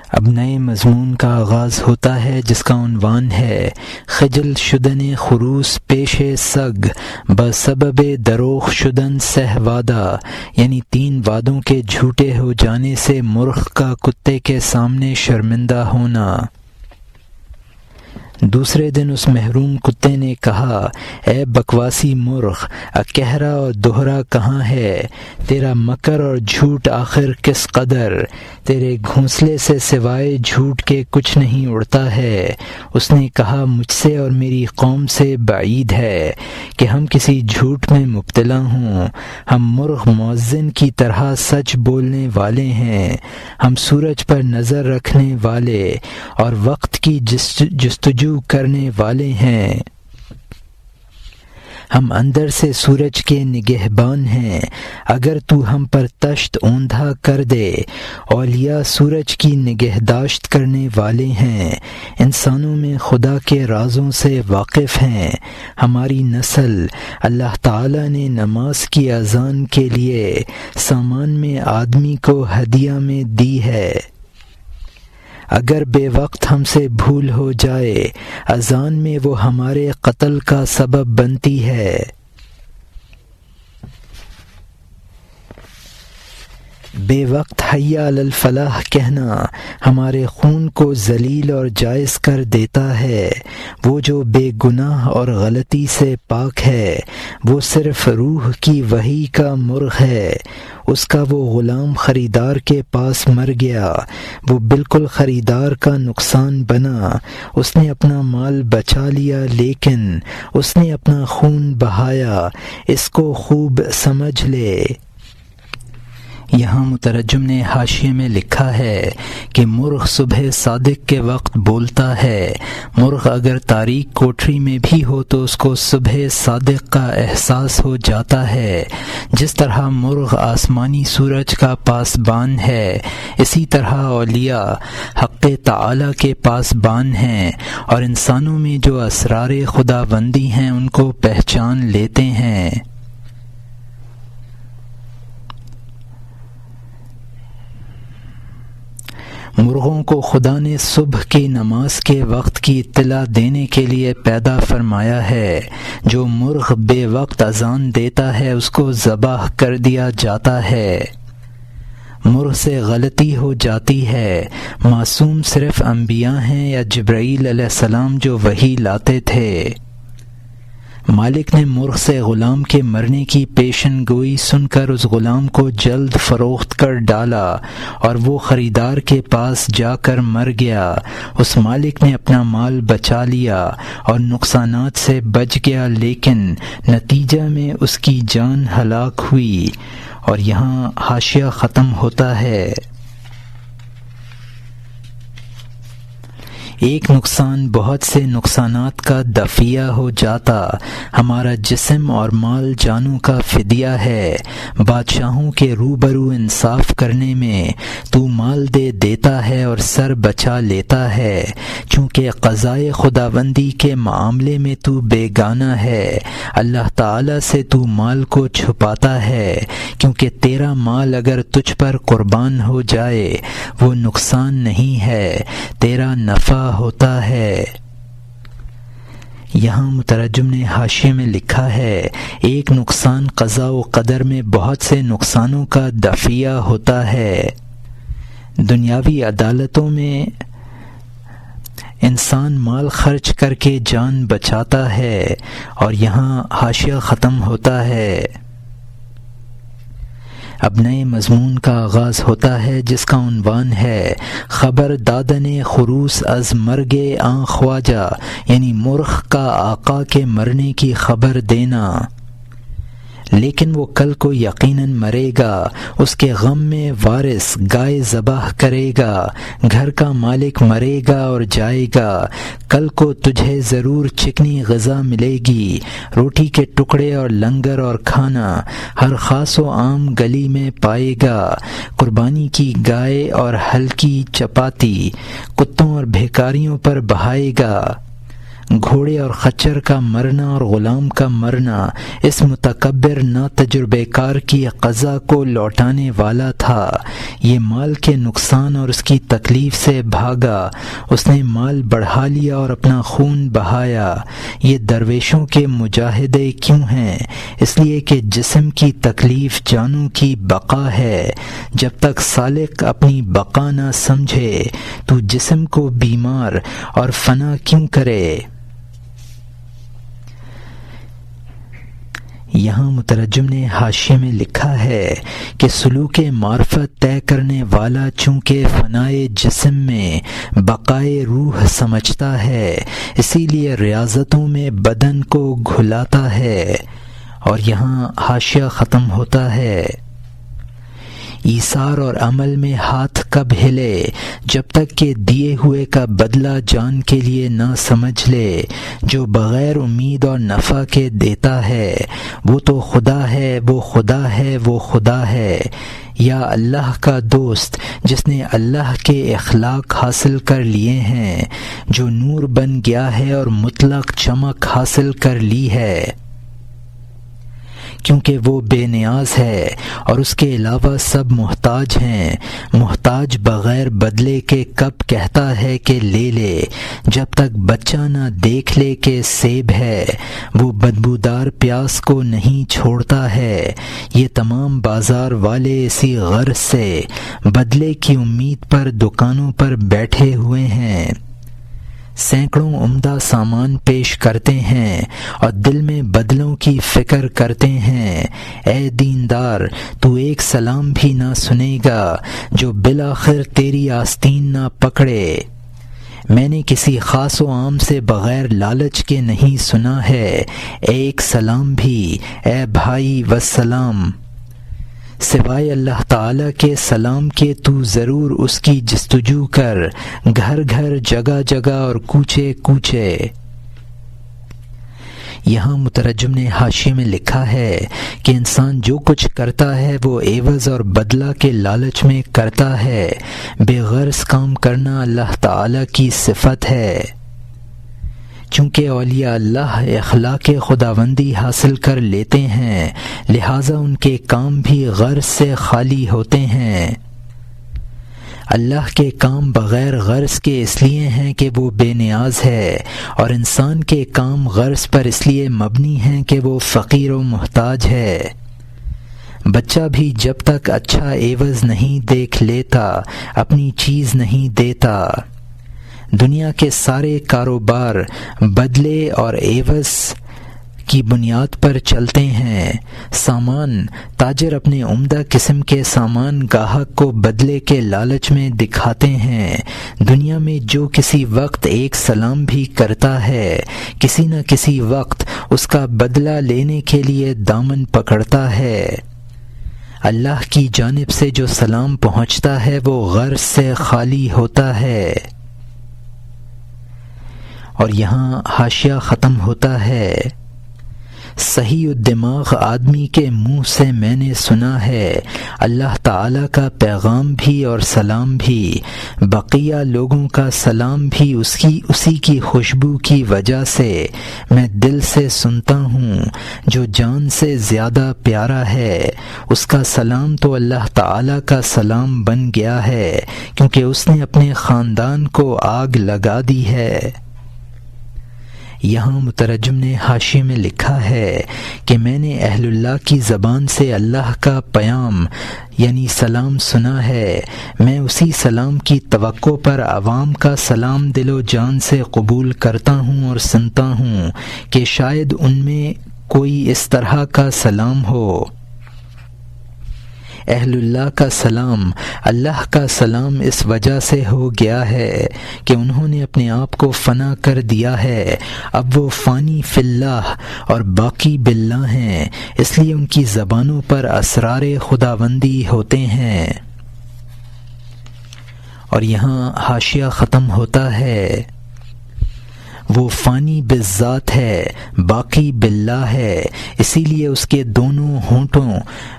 اب نئے مضمون کا آغاز ہوتا ہے جس کا عنوان ہے خجل شدن خروس پیش سگ بسبب دروغ شدن سہ وعدہ، یعنی 3 وعدوں کے جھوٹے ہو جانے سے مرغ کا کتے کے سامنے شرمندہ ہونا۔ دوسرے دن اس محروم کتے نے کہا، اے بکواسی مرغ، اکہرا اور دوہرا کہاں ہے؟ تیرا مکر اور جھوٹ آخر کس قدر؟ تیرے گھونسلے سے سوائے جھوٹ کے کچھ نہیں اڑتا ہے۔ اس نے کہا، مجھ سے اور میری قوم سے بعید ہے کہ ہم کسی جھوٹ میں مبتلا ہوں۔ ہم مرغ مؤذن کی طرح سچ بولنے والے ہیں۔ ہم سورج پر نظر رکھنے والے اور وقت کی جستجو کرنے والے ہیں۔ ہم اندر سے سورج کے نگہبان ہیں۔ اگر تو ہم پر تشت اوندھا کر دے، اولیاء سورج کی نگہداشت کرنے والے ہیں۔ انسانوں میں خدا کے رازوں سے واقف ہیں۔ ہماری نسل اللہ تعالی نے نماز کی اذان کے لیے سامان میں آدمی کو ہدیہ میں دی ہے۔ اگر بے وقت ہم سے بھول ہو جائے، اذان میں وہ ہمارے قتل کا سبب بنتی ہے۔ بے وقت حی علی الفلاح کہنا ہمارے خون کو ذلیل اور جائز کر دیتا ہے۔ وہ جو بے گناہ اور غلطی سے پاک ہے، وہ صرف روح کی وحی کا مرغ ہے۔ اس کا وہ غلام خریدار کے پاس مر گیا، وہ بالکل خریدار کا نقصان بنا۔ اس نے اپنا مال بچا لیا لیکن اس نے اپنا خون بہایا۔ اس کو خوب سمجھ لے۔ یہاں مترجم نے حاشیے میں لکھا ہے کہ مرغ صبح صادق کے وقت بولتا ہے۔ مرغ اگر تاریک کوٹری میں بھی ہو تو اس کو صبح صادق کا احساس ہو جاتا ہے۔ جس طرح مرغ آسمانی سورج کا پاسبان ہے، اسی طرح اولیاء حق تعالی کے پاسبان ہیں اور انسانوں میں جو اسرار خداوندی ہیں ان کو پہچان لیتے ہیں۔ مرغوں کو خدا نے صبح کی نماز کے وقت کی اطلاع دینے کے لیے پیدا فرمایا ہے۔ جو مرغ بے وقت اذان دیتا ہے اس کو ذبح کر دیا جاتا ہے۔ مرغ سے غلطی ہو جاتی ہے۔ معصوم صرف انبیاء ہیں یا جبرائیل علیہ السلام جو وحی لاتے تھے۔ مالک نے مرغ سے غلام کے مرنے کی پیشن گوئی سن کر اس غلام کو جلد فروخت کر ڈالا اور وہ خریدار کے پاس جا کر مر گیا۔ اس مالک نے اپنا مال بچا لیا اور نقصانات سے بچ گیا، لیکن نتیجہ میں اس کی جان ہلاک ہوئی۔ اور یہاں حاشیہ ختم ہوتا ہے۔ ایک نقصان بہت سے نقصانات کا دفعہ ہو جاتا۔ ہمارا جسم اور مال جانوں کا فدیہ ہے۔ بادشاہوں کے روبرو انصاف کرنے میں تو مال دے دیتا ہے اور سر بچا لیتا ہے، چونکہ قضائے خداوندی کے معاملے میں تو بیگانہ ہے۔ اللہ تعالی سے تو مال کو چھپاتا ہے، کیونکہ تیرا مال اگر تجھ پر قربان ہو جائے وہ نقصان نہیں ہے، تیرا نفع ہوتا ہے۔ یہاں مترجم نے حاشیے میں لکھا ہے، ایک نقصان قضاء و قدر میں بہت سے نقصانوں کا دفعہ ہوتا ہے۔ دنیاوی عدالتوں میں انسان مال خرچ کر کے جان بچاتا ہے۔ اور یہاں حاشیہ ختم ہوتا ہے۔ اب نئے مضمون کا آغاز ہوتا ہے جس کا عنوان ہے خبر دادن خروس از مرگ آن خواجہ، یعنی مرغ کا آقا کے مرنے کی خبر دینا۔ لیکن وہ کل کو یقیناً مرے گا۔ اس کے غم میں وارث گائے ذبح کرے گا، گھر کا مالک مرے گا اور جائے گا۔ کل کو تجھے ضرور چکنی غذا ملے گی، روٹی کے ٹکڑے اور لنگر اور کھانا ہر خاص و عام گلی میں پائے گا۔ قربانی کی گائے اور ہلکی چپاتی کتوں اور بھیکاریوں پر بہائے گا۔ گھوڑے اور خچر کا مرنا اور غلام کا مرنا اس متکبر نا تجربے کار کی قضا کو لوٹانے والا تھا۔ یہ مال کے نقصان اور اس کی تکلیف سے بھاگا، اس نے مال بڑھا لیا اور اپنا خون بہایا۔ یہ درویشوں کے مجاہدے کیوں ہیں؟ اس لیے کہ جسم کی تکلیف جانوں کی بقا ہے۔ جب تک سالک اپنی بقا نہ سمجھے تو جسم کو بیمار اور فنا کیوں کرے؟ یہاں مترجم نے حاشیے میں لکھا ہے کہ سلوک معرفت طے کرنے والا چونکہ فنائے جسم میں بقائے روح سمجھتا ہے، اسی لیے ریاضتوں میں بدن کو گھلاتا ہے۔ اور یہاں حاشیہ ختم ہوتا ہے۔ ایثار اور عمل میں ہاتھ کب ہلے؟ جب تک کہ دیے ہوئے کا بدلہ جان کے لیے نہ سمجھ لے۔ جو بغیر امید اور نفع کے دیتا ہے وہ تو خدا ہے، وہ خدا ہے، وہ خدا ہے۔ یا اللہ کا دوست جس نے اللہ کے اخلاق حاصل کر لیے ہیں، جو نور بن گیا ہے اور مطلق چمک حاصل کر لی ہے، کیونکہ وہ بے نیاز ہے اور اس کے علاوہ سب محتاج ہیں۔ محتاج بغیر بدلے کے کب کہتا ہے کہ لے لے؟ جب تک بچہ نہ دیکھ لے کہ سیب ہے، وہ بدبودار پیاس کو نہیں چھوڑتا ہے۔ یہ تمام بازار والے اسی غرض سے بدلے کی امید پر دکانوں پر بیٹھے ہوئے ہیں، سینکڑوں عمدہ سامان پیش کرتے ہیں اور دل میں بدلوں کی فکر کرتے ہیں۔ اے دیندار، تو ایک سلام بھی نہ سنے گا جو بالآخر تیری آستین نہ پکڑے۔ میں نے کسی خاص و عام سے بغیر لالچ کے نہیں سنا ہے ایک سلام بھی، اے بھائی والسلام، سوائے اللہ تعالیٰ کے سلام کے تو ضرور اس کی جستجو کر، گھر گھر، جگہ جگہ اور کوچے کوچے۔ یہاں مترجم نے حاشیے میں لکھا ہے کہ انسان جو کچھ کرتا ہے وہ عوض اور بدلہ کے لالچ میں کرتا ہے۔ بے غرض کام کرنا اللہ تعالیٰ کی صفت ہے۔ چونکہ اولیاء اللہ اخلاق خداوندی حاصل کر لیتے ہیں، لہٰذا ان کے کام بھی غرض سے خالی ہوتے ہیں۔ اللہ کے کام بغیر غرض کے اس لیے ہیں کہ وہ بے نیاز ہے، اور انسان کے کام غرض پر اس لیے مبنی ہیں کہ وہ فقیر و محتاج ہے۔ بچہ بھی جب تک اچھا عوض نہیں دیکھ لیتا اپنی چیز نہیں دیتا۔ دنیا کے سارے کاروبار بدلے اور عوض کی بنیاد پر چلتے ہیں۔ سامان تاجر اپنے عمدہ قسم کے سامان گاہک کو بدلے کے لالچ میں دکھاتے ہیں۔ دنیا میں جو کسی وقت ایک سلام بھی کرتا ہے، کسی نہ کسی وقت اس کا بدلہ لینے کے لیے دامن پکڑتا ہے۔ اللہ کی جانب سے جو سلام پہنچتا ہے وہ غرض سے خالی ہوتا ہے۔ اور یہاں حاشیہ ختم ہوتا ہے۔ صحیح الدماغ آدمی کے منہ سے میں نے سنا ہے اللہ تعالیٰ کا پیغام بھی اور سلام بھی، بقیہ لوگوں کا سلام بھی اسی کی خوشبو کی وجہ سے میں دل سے سنتا ہوں۔ جو جان سے زیادہ پیارا ہے اس کا سلام تو اللہ تعالیٰ کا سلام بن گیا ہے، کیونکہ اس نے اپنے خاندان کو آگ لگا دی ہے۔ یہاں مترجم نے حاشیے میں لکھا ہے کہ میں نے اہل اللہ کی زبان سے اللہ کا پیام یعنی سلام سنا ہے۔ میں اسی سلام کی توقع پر عوام کا سلام دل و جان سے قبول کرتا ہوں اور سنتا ہوں کہ شاید ان میں کوئی اس طرح کا سلام ہو۔ اہل اللہ کا سلام اللہ کا سلام اس وجہ سے ہو گیا ہے کہ انہوں نے اپنے آپ کو فنا کر دیا ہے، اب وہ فانی فی اللہ اور باقی باللہ ہیں، اس لیے ان کی زبانوں پر اسرار خداوندی ہوتے ہیں۔ اور یہاں حاشیہ ختم ہوتا ہے۔ وہ فانی بالذات ہے، باقی باللہ ہے، اسی لیے اس کے دونوں ہونٹوں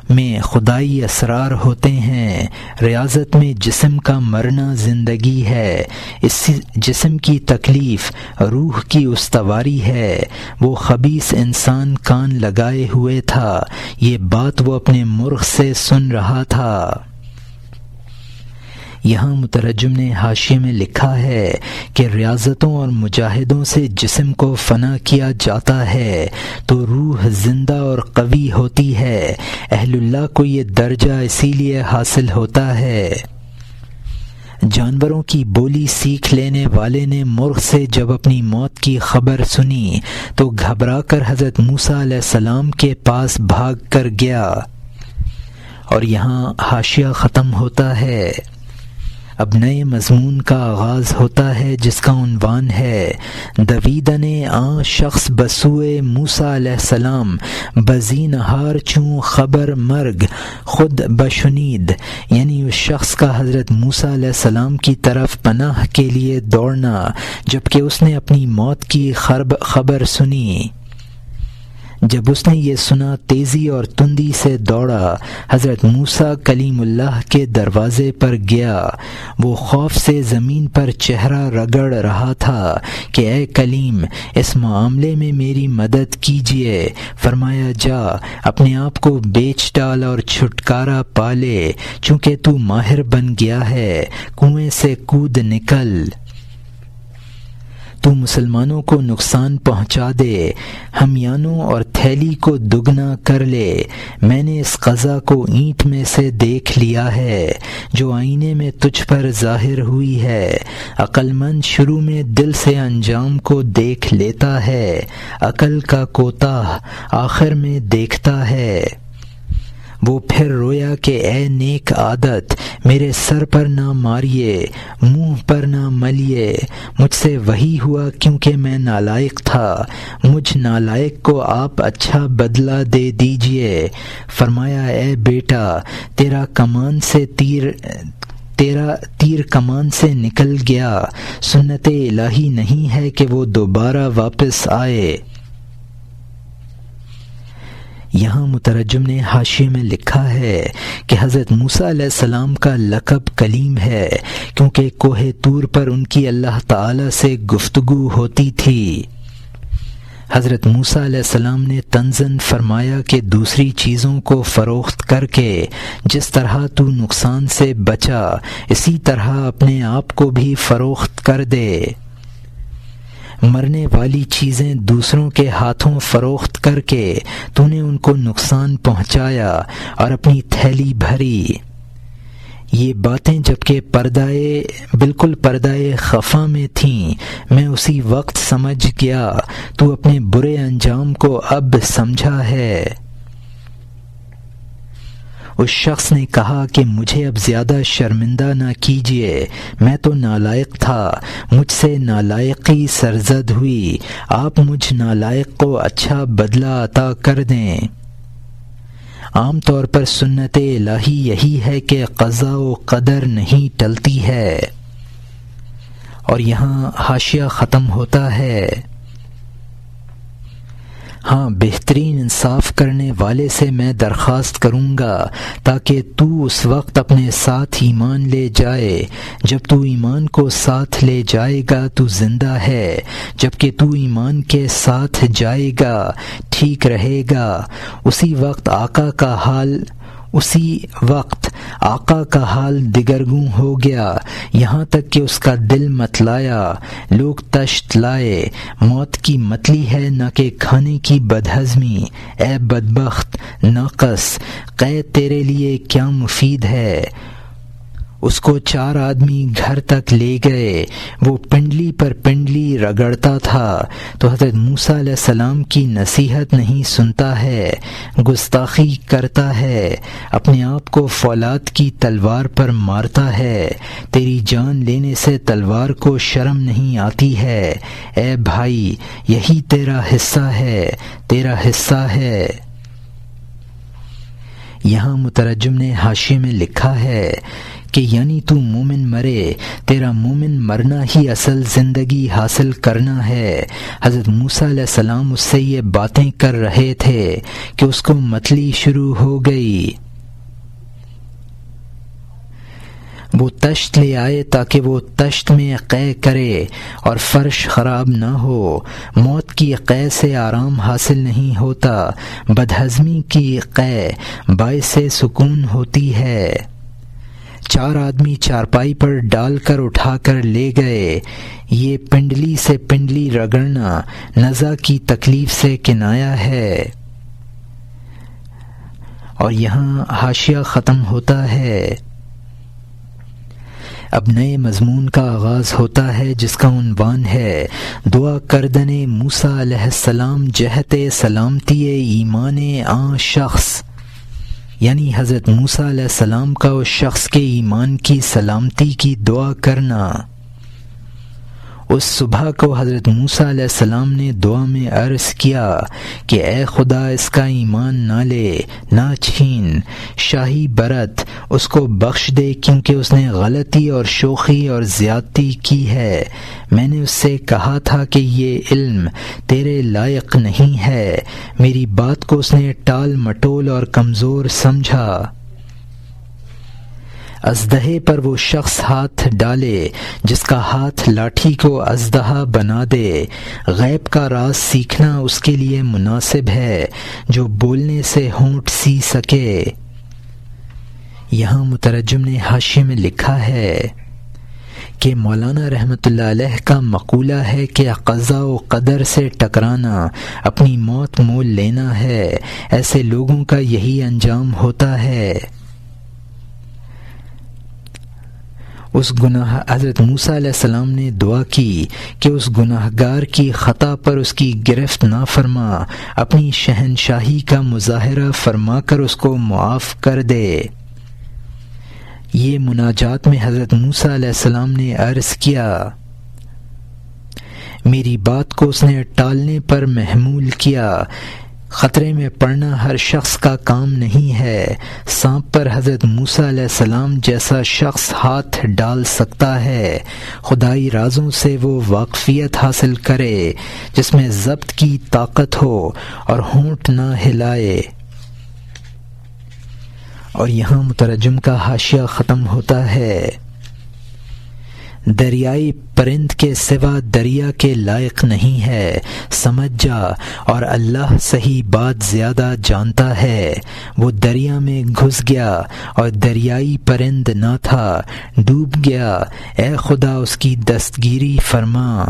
میں خدائی اسرار ہوتے ہیں۔ ریاضت میں جسم کا مرنا زندگی ہے، اس جسم کی تکلیف روح کی استواری ہے۔ وہ خبیث انسان کان لگائے ہوئے تھا، یہ بات وہ اپنے مرغ سے سن رہا تھا۔ یہاں مترجم نے حاشیے میں لکھا ہے کہ ریاضتوں اور مجاہدوں سے جسم کو فنا کیا جاتا ہے تو روح زندہ اور قوی ہوتی ہے۔ اہل اللہ کو یہ درجہ اسی لیے حاصل ہوتا ہے۔ جانوروں کی بولی سیکھ لینے والے نے مرغ سے جب اپنی موت کی خبر سنی تو گھبرا کر حضرت موسیٰ علیہ السلام کے پاس بھاگ کر گیا۔ اور یہاں حاشیہ ختم ہوتا ہے۔ اب نئے مضمون کا آغاز ہوتا ہے جس کا عنوان ہے دویدن آن شخص بسوئے موسیٰ علیہ السلام بزی نہار چوں خبر مرگ خود بشنید، یعنی اس شخص کا حضرت موسیٰ علیہ السلام کی طرف پناہ کے لیے دوڑنا جبکہ اس نے اپنی موت کی خبر سنی۔ جب اس نے یہ سنا تیزی اور تندی سے دوڑا، حضرت موسیٰ کلیم اللہ کے دروازے پر گیا۔ وہ خوف سے زمین پر چہرہ رگڑ رہا تھا کہ اے کلیم، اس معاملے میں میری مدد کیجیے۔ فرمایا جا اپنے آپ کو بیچ ڈال اور چھٹکارا پا لے، چونکہ تو ماہر بن گیا ہے، کنویں سے کود نکل۔ تو مسلمانوں کو نقصان پہنچا دے، ہمیانوں اور تھیلی کو دگنا کر لے۔ میں نے اس قضا کو اینٹ میں سے دیکھ لیا ہے جو آئینے میں تجھ پر ظاہر ہوئی ہے۔ عقل مند شروع میں دل سے انجام کو دیکھ لیتا ہے، عقل کا کوتاہ آخر میں دیکھتا ہے۔ وہ پھر رویا کہ اے نیک عادت، میرے سر پر نہ ماریے، منہ پر نہ ملیے۔ مجھ سے وہی ہوا کیونکہ میں نالائق تھا، مجھ نالائق کو آپ اچھا بدلہ دے دیجیے۔ فرمایا اے بیٹا، تیرا تیر کمان سے نکل گیا، سنت الہی نہیں ہے کہ وہ دوبارہ واپس آئے۔ یہاں مترجم نے حاشیے میں لکھا ہے کہ حضرت موسیٰ علیہ السلام کا لقب کلیم ہے کیونکہ کوہ طور پر ان کی اللہ تعالی سے گفتگو ہوتی تھی۔ حضرت موسیٰ علیہ السلام نے طنزاً فرمایا کہ دوسری چیزوں کو فروخت کر کے جس طرح تو نقصان سے بچا، اسی طرح اپنے آپ کو بھی فروخت کر دے۔ مرنے والی چیزیں دوسروں کے ہاتھوں فروخت کر کے تو نے ان کو نقصان پہنچایا اور اپنی تھیلی بھری۔ یہ باتیں جبکہ بالکل پردائے خفا میں تھیں، میں اسی وقت سمجھ گیا، تو اپنے برے انجام کو اب سمجھا ہے۔ اس شخص نے کہا کہ مجھے اب زیادہ شرمندہ نہ کیجیے، میں تو نالائق تھا، مجھ سے نالائقی سرزد ہوئی، آپ مجھ نالائق کو اچھا بدلہ عطا کر دیں۔ عام طور پر سنت الہی یہی ہے کہ قضا و قدر نہیں ٹلتی ہے۔ اور یہاں حاشیہ ختم ہوتا ہے۔ ہاں، بہترین انصاف کرنے والے سے میں درخواست کروں گا تاکہ تو اس وقت اپنے ساتھ ایمان لے جائے جب تو ایمان کو ساتھ لے جائے گا تو زندہ ہے، جبکہ تو ایمان کے ساتھ جائے گا ٹھیک رہے گا۔ اسی وقت آقا کا حال دگرگوں ہو گیا، یہاں تک کہ اس کا دل متلایا۔ لوگ تشت لائے، موت کی متلی ہے نہ کہ کھانے کی بدہضمی۔ اے بدبخت ناقص، قید تیرے لیے کیا مفید ہے۔ اس کو 4 آدمی گھر تک لے گئے، وہ پنڈلی پر پنڈلی رگڑتا تھا تو حضرت موسیٰ علیہ السلام کی نصیحت نہیں سنتا ہے، گستاخی کرتا ہے، اپنے آپ کو فولاد کی تلوار پر مارتا ہے۔ تیری جان لینے سے تلوار کو شرم نہیں آتی ہے۔ اے بھائی، یہی تیرا حصہ ہے، تیرا حصہ ہے۔ یہاں مترجم نے حاشیے میں لکھا ہے کہ یعنی تو مومن مرے، تیرا مومن مرنا ہی اصل زندگی حاصل کرنا ہے۔ حضرت موسیٰ علیہ السلام اس سے یہ باتیں کر رہے تھے کہ اس کو متلی شروع ہو گئی۔ وہ تشت لے آئے تاکہ وہ تشت میں قے کرے اور فرش خراب نہ ہو۔ موت کی قے سے آرام حاصل نہیں ہوتا، بدہضمی کی قے باعث سکون ہوتی ہے۔ 4 آدمی چارپائی پر ڈال کر اٹھا کر لے گئے۔ یہ پنڈلی سے پنڈلی رگڑنا نزا کی تکلیف سے کنایا ہے۔ اور یہاں حاشیہ ختم ہوتا ہے۔ اب نئے مضمون کا آغاز ہوتا ہے جس کا عنوان ہے دعا کردن موسیٰ علیہ السلام جہت سلامتی ایمان آن شخص، یعنی حضرت موسیٰ علیہ السلام کا اس شخص کے ایمان کی سلامتی کی دعا کرنا۔ اس صبح کو حضرت موسیٰ علیہ السلام نے دعا میں عرض کیا کہ اے خدا اس کا ایمان نہ لے نہ چھین، شاہی برت اس کو بخش دے کیونکہ اس نے غلطی اور شوخی اور زیادتی کی ہے۔ میں نے اس سے کہا تھا کہ یہ علم تیرے لائق نہیں ہے۔ میری بات کو اس نے ٹال مٹول اور کمزور سمجھا۔ اژدہے پر وہ شخص ہاتھ ڈالے جس کا ہاتھ لاٹھی کو اژدہا بنا دے۔ غیب کا راز سیکھنا اس کے لیے مناسب ہے جو بولنے سے ہونٹ سی سکے۔ یہاں مترجم نے حاشیے میں لکھا ہے کہ مولانا رحمۃ اللہ علیہ کا مقولہ ہے کہ قضاء و قدر سے ٹکرانا اپنی موت مول لینا ہے۔ ایسے لوگوں کا یہی انجام ہوتا ہے۔ اس گناہ حضرت موسیٰ علیہ السلام نے دعا کی کہ اس گناہ گار کی خطا پر اس کی گرفت نہ فرما، اپنی شہنشاہی کا مظاہرہ فرما کر اس کو معاف کر دے۔ یہ مناجات میں حضرت موسیٰ علیہ السلام نے عرض کیا، میری بات کو اس نے ٹالنے پر محمول کیا۔ خطرے میں پڑنا ہر شخص کا کام نہیں ہے۔ سانپ پر حضرت موسیٰ علیہ السلام جیسا شخص ہاتھ ڈال سکتا ہے۔ خدائی رازوں سے وہ واقفیت حاصل کرے جس میں ضبط کی طاقت ہو اور ہونٹ نہ ہلائے۔ اور یہاں مترجم کا حاشیہ ختم ہوتا ہے۔ دریائی پرند کے سوا دریا کے لائق نہیں ہے، سمجھ جا، اور اللہ صحیح بات زیادہ جانتا ہے۔ وہ دریا میں گھس گیا اور دریائی پرند نہ تھا، ڈوب گیا، اے خدا اس کی دستگیری فرما۔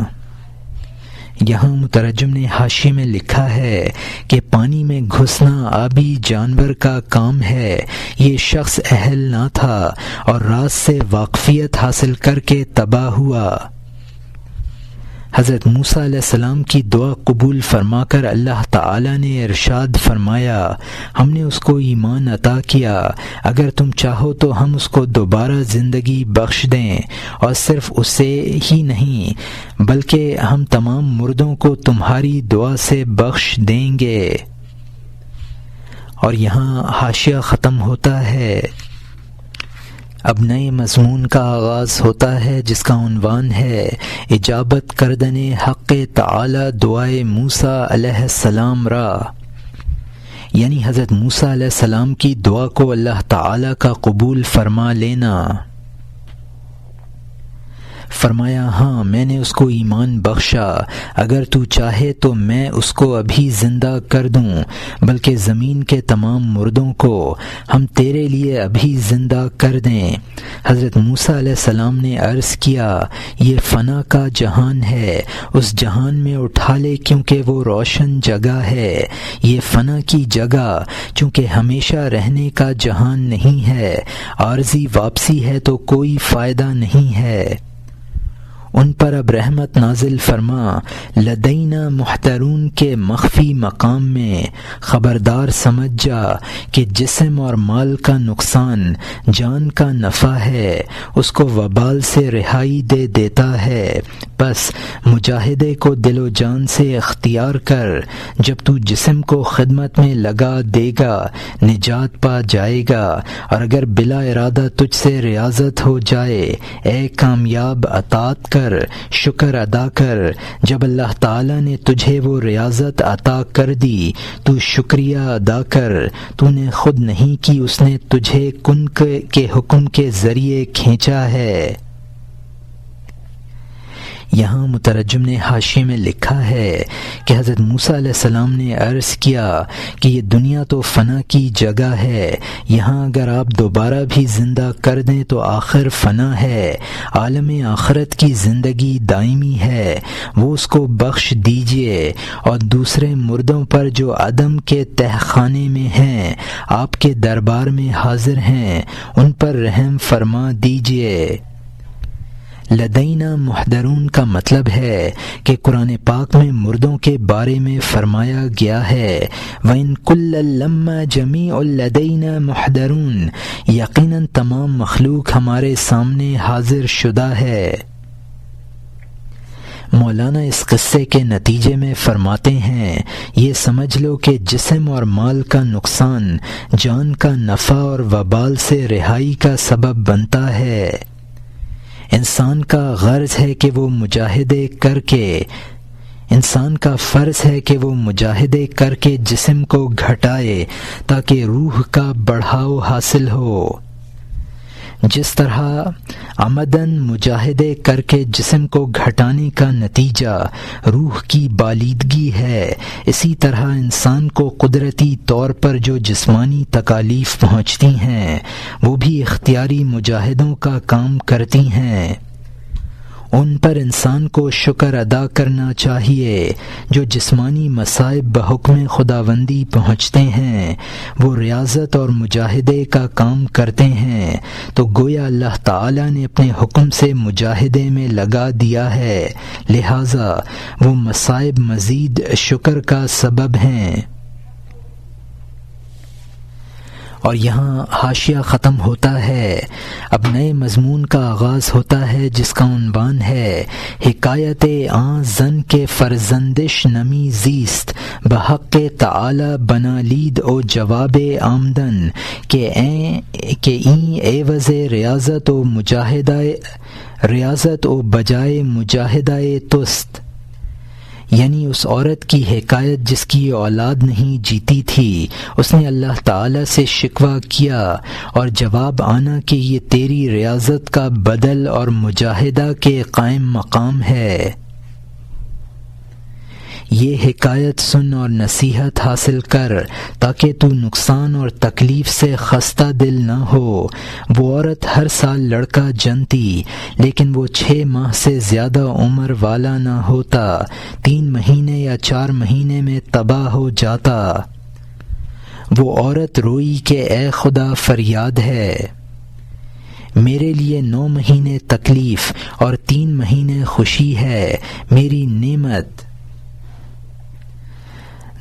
یہاں مترجم نے حاشیے میں لکھا ہے کہ پانی میں گھسنا آبی جانور کا کام ہے۔ یہ شخص اہل نہ تھا اور راز سے واقفیت حاصل کر کے تباہ ہوا۔ حضرت موسیٰ علیہ السلام کی دعا قبول فرما کر اللہ تعالی نے ارشاد فرمایا، ہم نے اس کو ایمان عطا کیا، اگر تم چاہو تو ہم اس کو دوبارہ زندگی بخش دیں، اور صرف اسے ہی نہیں بلکہ ہم تمام مردوں کو تمہاری دعا سے بخش دیں گے۔ اور یہاں حاشیہ ختم ہوتا ہے۔ اب نئے مضمون کا آغاز ہوتا ہے جس کا عنوان ہے اجابت کردن حق تعالی دعائے موسیٰ علیہ السلام را، یعنی حضرت موسیٰ علیہ السلام کی دعا کو اللہ تعالی کا قبول فرما لینا۔ فرمایا، ہاں میں نے اس کو ایمان بخشا، اگر تو چاہے تو میں اس کو ابھی زندہ کر دوں، بلکہ زمین کے تمام مردوں کو ہم تیرے لیے ابھی زندہ کر دیں۔ حضرت موسیٰ علیہ السلام نے عرض کیا، یہ فنا کا جہان ہے، اس جہان میں اٹھا لے کیونکہ وہ روشن جگہ ہے۔ یہ فنا کی جگہ چونکہ ہمیشہ رہنے کا جہان نہیں ہے، عارضی واپسی ہے تو کوئی فائدہ نہیں ہے۔ ان پر اب رحمت نازل فرما۔ لدینا محترون کے مخفی مقام میں خبردار سمجھ جا کہ جسم اور مال کا نقصان جان کا نفع ہے، اس کو وبال سے رہائی دے دیتا ہے۔ بس مجاہدے کو دل و جان سے اختیار کر، جب تو جسم کو خدمت میں لگا دے گا نجات پا جائے گا، اور اگر بلا ارادہ تجھ سے ریاضت ہو جائے، اے کامیاب اطاعت کر، شکر ادا کر۔ جب اللہ تعالیٰ نے تجھے وہ ریاضت عطا کر دی تو شکریہ ادا کر، تو نے خود نہیں کی، اس نے تجھے کن کے حکم کے ذریعے کھینچا ہے۔ یہاں مترجم نے حاشیے میں لکھا ہے کہ حضرت موسیٰ علیہ السلام نے عرض کیا کہ یہ دنیا تو فنا کی جگہ ہے، یہاں اگر آپ دوبارہ بھی زندہ کر دیں تو آخر فنا ہے، عالم آخرت کی زندگی دائمی ہے، وہ اس کو بخش دیجئے، اور دوسرے مردوں پر جو عدم کے تہ خانے میں ہیں، آپ کے دربار میں حاضر ہیں، ان پر رحم فرما دیجئے۔ لدینا محدرون کا مطلب ہے کہ قرآن پاک میں مردوں کے بارے میں فرمایا گیا ہے وَإِن كُلًّا لَمَّا جَمِيعٌ لَدَيْنَا مُحْضَرُونَ، یقیناً تمام مخلوق ہمارے سامنے حاضر شدہ ہے۔ مولانا اس قصے کے نتیجے میں فرماتے ہیں، یہ سمجھ لو کہ جسم اور مال کا نقصان جان کا نفع اور وبال سے رہائی کا سبب بنتا ہے۔ انسان کا غرض ہے کہ وہ مجاہدے کر کے انسان کا فرض ہے کہ وہ مجاہدے کر کے جسم کو گھٹائے تاکہ روح کا بڑھاؤ حاصل ہو۔ جس طرح عمدن مجاہدے کر کے جسم کو گھٹانے کا نتیجہ روح کی بالیدگی ہے، اسی طرح انسان کو قدرتی طور پر جو جسمانی تکالیف پہنچتی ہیں وہ بھی اختیاری مجاہدوں کا کام کرتی ہیں۔ ان پر انسان کو شکر ادا کرنا چاہیے۔ جو جسمانی مصائب بحکم خداوندی پہنچتے ہیں وہ ریاضت اور مجاہدے کا کام کرتے ہیں، تو گویا اللہ تعالیٰ نے اپنے حکم سے مجاہدے میں لگا دیا ہے، لہٰذا وہ مصائب مزید شکر کا سبب ہیں۔ اور یہاں حاشیہ ختم ہوتا ہے، اب نئے مضمون کا آغاز ہوتا ہے جس کا عنوان ہے حکایت آن زن کے فرزندش نمی زیست بحق تعالی بنا لید او جواب آمدن کہ این عوض ریاضت و بجائے مجاہدہ تست، یعنی اس عورت کی حکایت جس کی اولاد نہیں جیتی تھی، اس نے اللہ تعالی سے شکوہ کیا اور جواب آنا کہ یہ تیری ریاضت کا بدل اور مجاہدہ کے قائم مقام ہے۔ یہ حکایت سن اور نصیحت حاصل کر تاکہ تو نقصان اور تکلیف سے خستہ دل نہ ہو۔ وہ عورت ہر سال لڑکا جنتی، لیکن وہ 6 ماہ سے زیادہ عمر والا نہ ہوتا، 3 مہینے یا 4 مہینے میں تباہ ہو جاتا۔ وہ عورت روئی کہ اے خدا فریاد ہے، میرے لیے 9 مہینے تکلیف اور 3 مہینے خوشی ہے، میری نعمت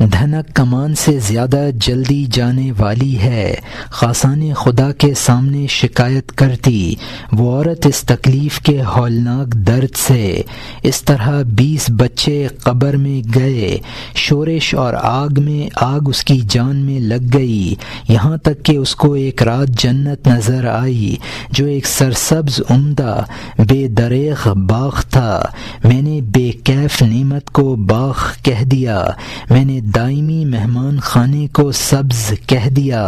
دھنک کمان سے زیادہ جلدی جانے والی ہے۔ خاصان خدا کے سامنے شکایت کرتی وہ عورت اس تکلیف کے ہولناک درد سے۔ اس طرح 20 بچے قبر میں گئے، شورش اور آگ اس کی جان میں لگ گئی، یہاں تک کہ اس کو ایک رات جنت نظر آئی جو ایک سرسبز عمدہ بے دریغ باغ تھا۔ میں نے بے کیف نعمت کو باغ کہہ دیا، میں نے دائمی مہمان خانے کو سبز کہہ دیا،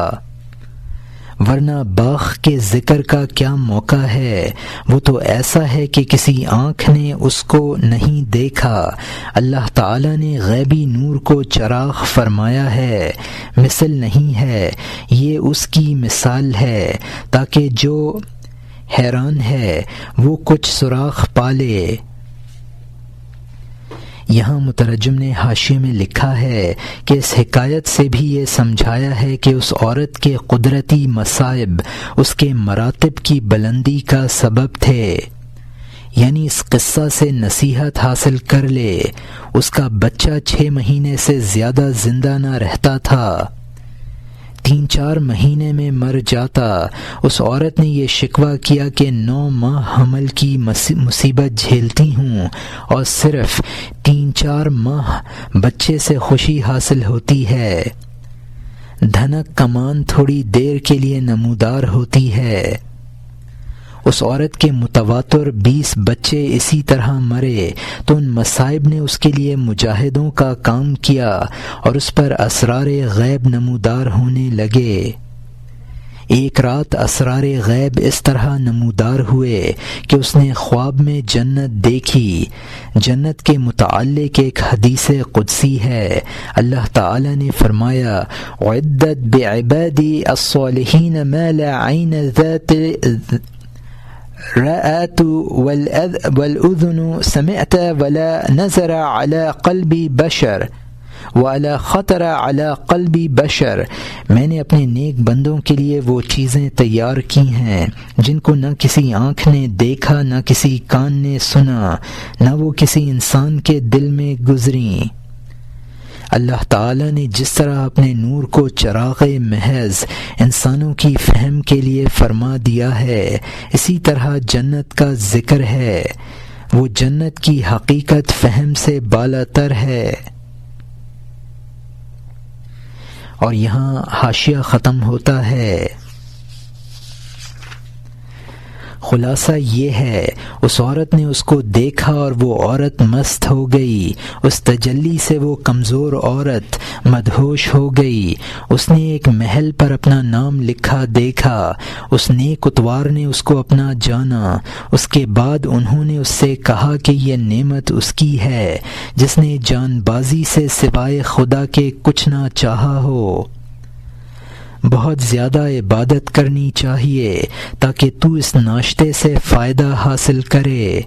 ورنہ باغ کے ذکر کا کیا موقع ہے؟ وہ تو ایسا ہے کہ کسی آنکھ نے اس کو نہیں دیکھا۔ اللہ تعالیٰ نے غیبی نور کو چراغ فرمایا ہے، مثل نہیں ہے، یہ اس کی مثال ہے تاکہ جو حیران ہے وہ کچھ سراغ پالے۔ یہاں مترجم نے حاشیے میں لکھا ہے کہ اس حکایت سے بھی یہ سمجھایا ہے کہ اس عورت کے قدرتی مصائب اس کے مراتب کی بلندی کا سبب تھے۔ یعنی اس قصہ سے نصیحت حاصل کر لے۔ اس کا بچہ 6 مہینے سے زیادہ زندہ نہ رہتا تھا، 3-4 مہینے میں مر جاتا۔ اس عورت نے یہ شکوہ کیا کہ 9 ماہ حمل کی مصیبت جھیلتی ہوں اور صرف 3-4 ماہ بچے سے خوشی حاصل ہوتی ہے۔ دھنک کمان تھوڑی دیر کے لیے نمودار ہوتی ہے۔ اس عورت کے متواتر 20 بچے اسی طرح مرے تو ان مصائب نے اس کے لیے مجاہدوں کا کام کیا اور اس پر اسرار غیب نمودار ہونے لگے۔ ایک رات اسرار غیب اس طرح نمودار ہوئے کہ اس نے خواب میں جنت دیکھی۔ جنت کے متعلق ایک حدیث قدسی ہے، اللہ تعالی نے فرمایا اعدت بعبادی الصالحین ما لا عین ذات رأت والأذن سمعت ولا نظر على قلب بشر ولا خطر على قلب بشر۔ میں نے اپنے نیک بندوں کے لیے وہ چیزیں تیار کی ہیں جن کو نہ کسی آنکھ نے دیکھا، نہ کسی کان نے سنا، نہ وہ کسی انسان کے دل میں گزریں۔ اللہ تعالی نے جس طرح اپنے نور کو چراغ محض انسانوں کی فہم کے لیے فرما دیا ہے، اسی طرح جنت کا ذکر ہے۔ وہ جنت کی حقیقت فہم سے بالاتر ہے۔ اور یہاں حاشیہ ختم ہوتا ہے۔ خلاصہ یہ ہے، اس عورت نے اس کو دیکھا اور وہ عورت مست ہو گئی، اس تجلی سے وہ کمزور عورت مدہوش ہو گئی۔ اس نے ایک محل پر اپنا نام لکھا دیکھا، اس نیک اتوار نے اس کو اپنا جانا۔ اس کے بعد انہوں نے اس سے کہا کہ یہ نعمت اس کی ہے جس نے جان بازی سے سوائے خدا کے کچھ نہ چاہا ہو۔ بہت زیادہ عبادت کرنی چاہیے تاکہ تو اس ناشتے سے فائدہ حاصل کرے۔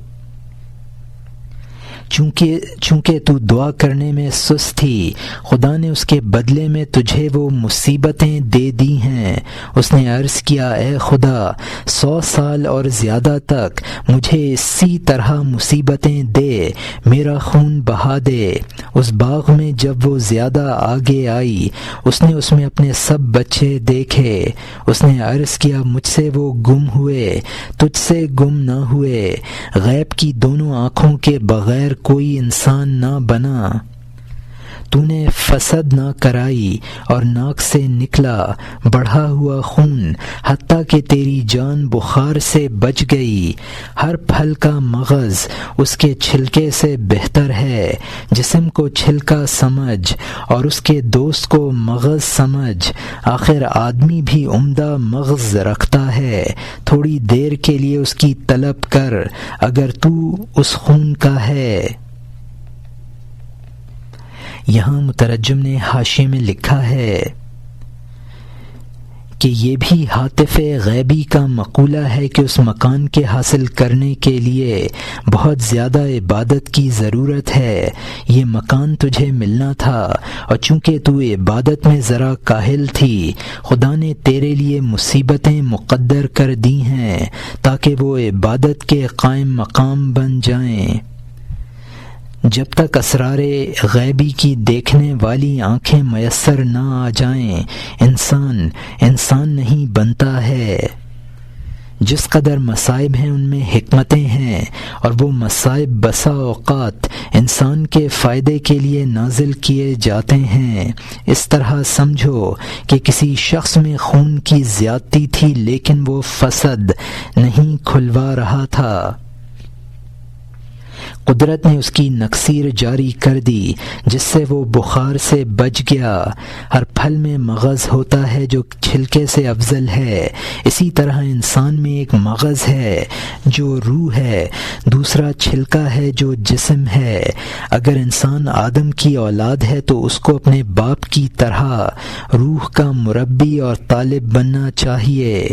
چونکہ تو دعا کرنے میں سست تھی، خدا نے اس کے بدلے میں تجھے وہ مصیبتیں دے دی ہیں۔ اس نے عرض کیا، اے خدا، 100 سال اور زیادہ تک مجھے اسی طرح مصیبتیں دے، میرا خون بہا دے۔ اس باغ میں جب وہ زیادہ آگے آئی، اس نے اس میں اپنے سب بچے دیکھے۔ اس نے عرض کیا، مجھ سے وہ گم ہوئے، تجھ سے گم نہ ہوئے۔ غیب کی دونوں آنکھوں کے بغیر کوئی انسان نہ بنا۔ تو نے فسد نہ کرائی اور ناک سے نکلا بڑھا ہوا خون، حتیٰ کہ تیری جان بخار سے بچ گئی۔ ہر پھل کا مغز اس کے چھلکے سے بہتر ہے۔ جسم کو چھلکا سمجھ اور اس کے دوست کو مغز سمجھ۔ آخر آدمی بھی عمدہ مغز رکھتا ہے، تھوڑی دیر کے لیے اس کی طلب کر اگر تو اس خون کا ہے۔ یہاں مترجم نے حاشیے میں لکھا ہے کہ یہ بھی حاطف غیبی کا مقولہ ہے کہ اس مکان کے حاصل کرنے کے لیے بہت زیادہ عبادت کی ضرورت ہے۔ یہ مکان تجھے ملنا تھا اور چونکہ تو عبادت میں ذرا کاہل تھی، خدا نے تیرے لیے مصیبتیں مقدر کر دی ہیں تاکہ وہ عبادت کے قائم مقام بن جائیں۔ جب تک اسرار غیبی کی دیکھنے والی آنکھیں میسر نہ آ جائیں، انسان نہیں بنتا ہے۔ جس قدر مصائب ہیں ان میں حکمتیں ہیں، اور وہ مصائب بسا اوقات انسان کے فائدے کے لیے نازل کیے جاتے ہیں۔ اس طرح سمجھو کہ کسی شخص میں خون کی زیادتی تھی لیکن وہ فسد نہیں کھلوا رہا تھا۔ قدرت نے اس کی نکسیر جاری کر دی جس سے وہ بخار سے بچ گیا۔ ہر پھل میں مغز ہوتا ہے جو چھلکے سے افضل ہے، اسی طرح انسان میں ایک مغز ہے جو روح ہے، دوسرا چھلکا ہے جو جسم ہے۔ اگر انسان آدم کی اولاد ہے تو اس کو اپنے باپ کی طرح روح کا مربی اور طالب بننا چاہیے۔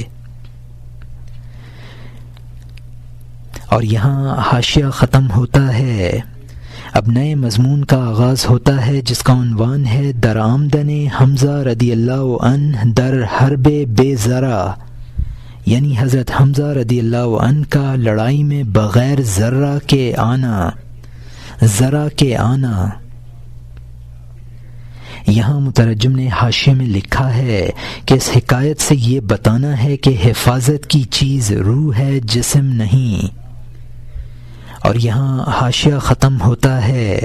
اور یہاں حاشیہ ختم ہوتا ہے۔ اب نئے مضمون کا آغاز ہوتا ہے جس کا عنوان ہے درآمدن حمزہ رضی اللہ عنہ در حرب بے ذرہ، یعنی حضرت حمزہ رضی اللہ عنہ کا لڑائی میں بغیر ذرہ کے آنا۔ یہاں مترجم نے حاشیے میں لکھا ہے کہ اس حکایت سے یہ بتانا ہے کہ حفاظت کی چیز روح ہے، جسم نہیں۔ اور یہاں حاشیہ ختم ہوتا ہے۔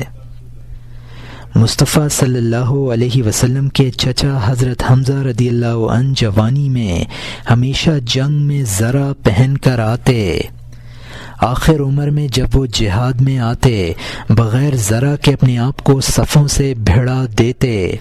مصطفیٰ صلی اللہ علیہ وسلم کے چچا حضرت حمزہ رضی اللہ عنہ جوانی میں ہمیشہ جنگ میں زرہ پہن کر آتے، آخر عمر میں جب وہ جہاد میں آتے بغیر زرہ کے اپنے آپ کو صفوں سے بھڑا دیتے۔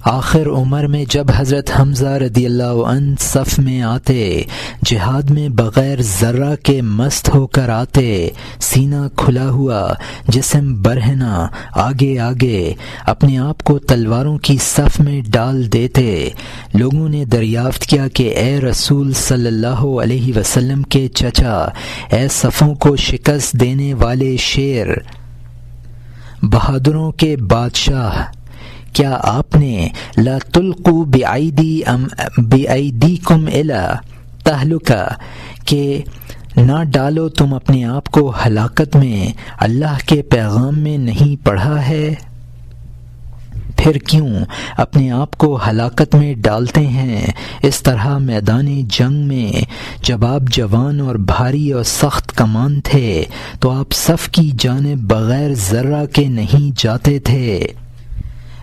آخر عمر میں جب حضرت حمزہ رضی اللہ عنہ صف میں آتے، جہاد میں بغیر ذرہ کے مست ہو کر آتے، سینہ کھلا ہوا، جسم برہنہ، آگے آگے اپنے آپ کو تلواروں کی صف میں ڈال دیتے۔ لوگوں نے دریافت کیا کہ اے رسول صلی اللہ علیہ وسلم کے چچا، اے صفوں کو شکست دینے والے شیر، بہادروں کے بادشاہ، کیا آپ نے لا تلقوا بأیدیکم الی تہلکہ کہ نہ ڈالو تم اپنے آپ کو ہلاکت میں، اللہ کے پیغام میں نہیں پڑھا ہے؟ پھر کیوں اپنے آپ کو ہلاکت میں ڈالتے ہیں؟ اس طرح میدان جنگ میں جب آپ جوان اور بھاری اور سخت کمان تھے تو آپ صف کی جانب بغیر ذرہ کے نہیں جاتے تھے۔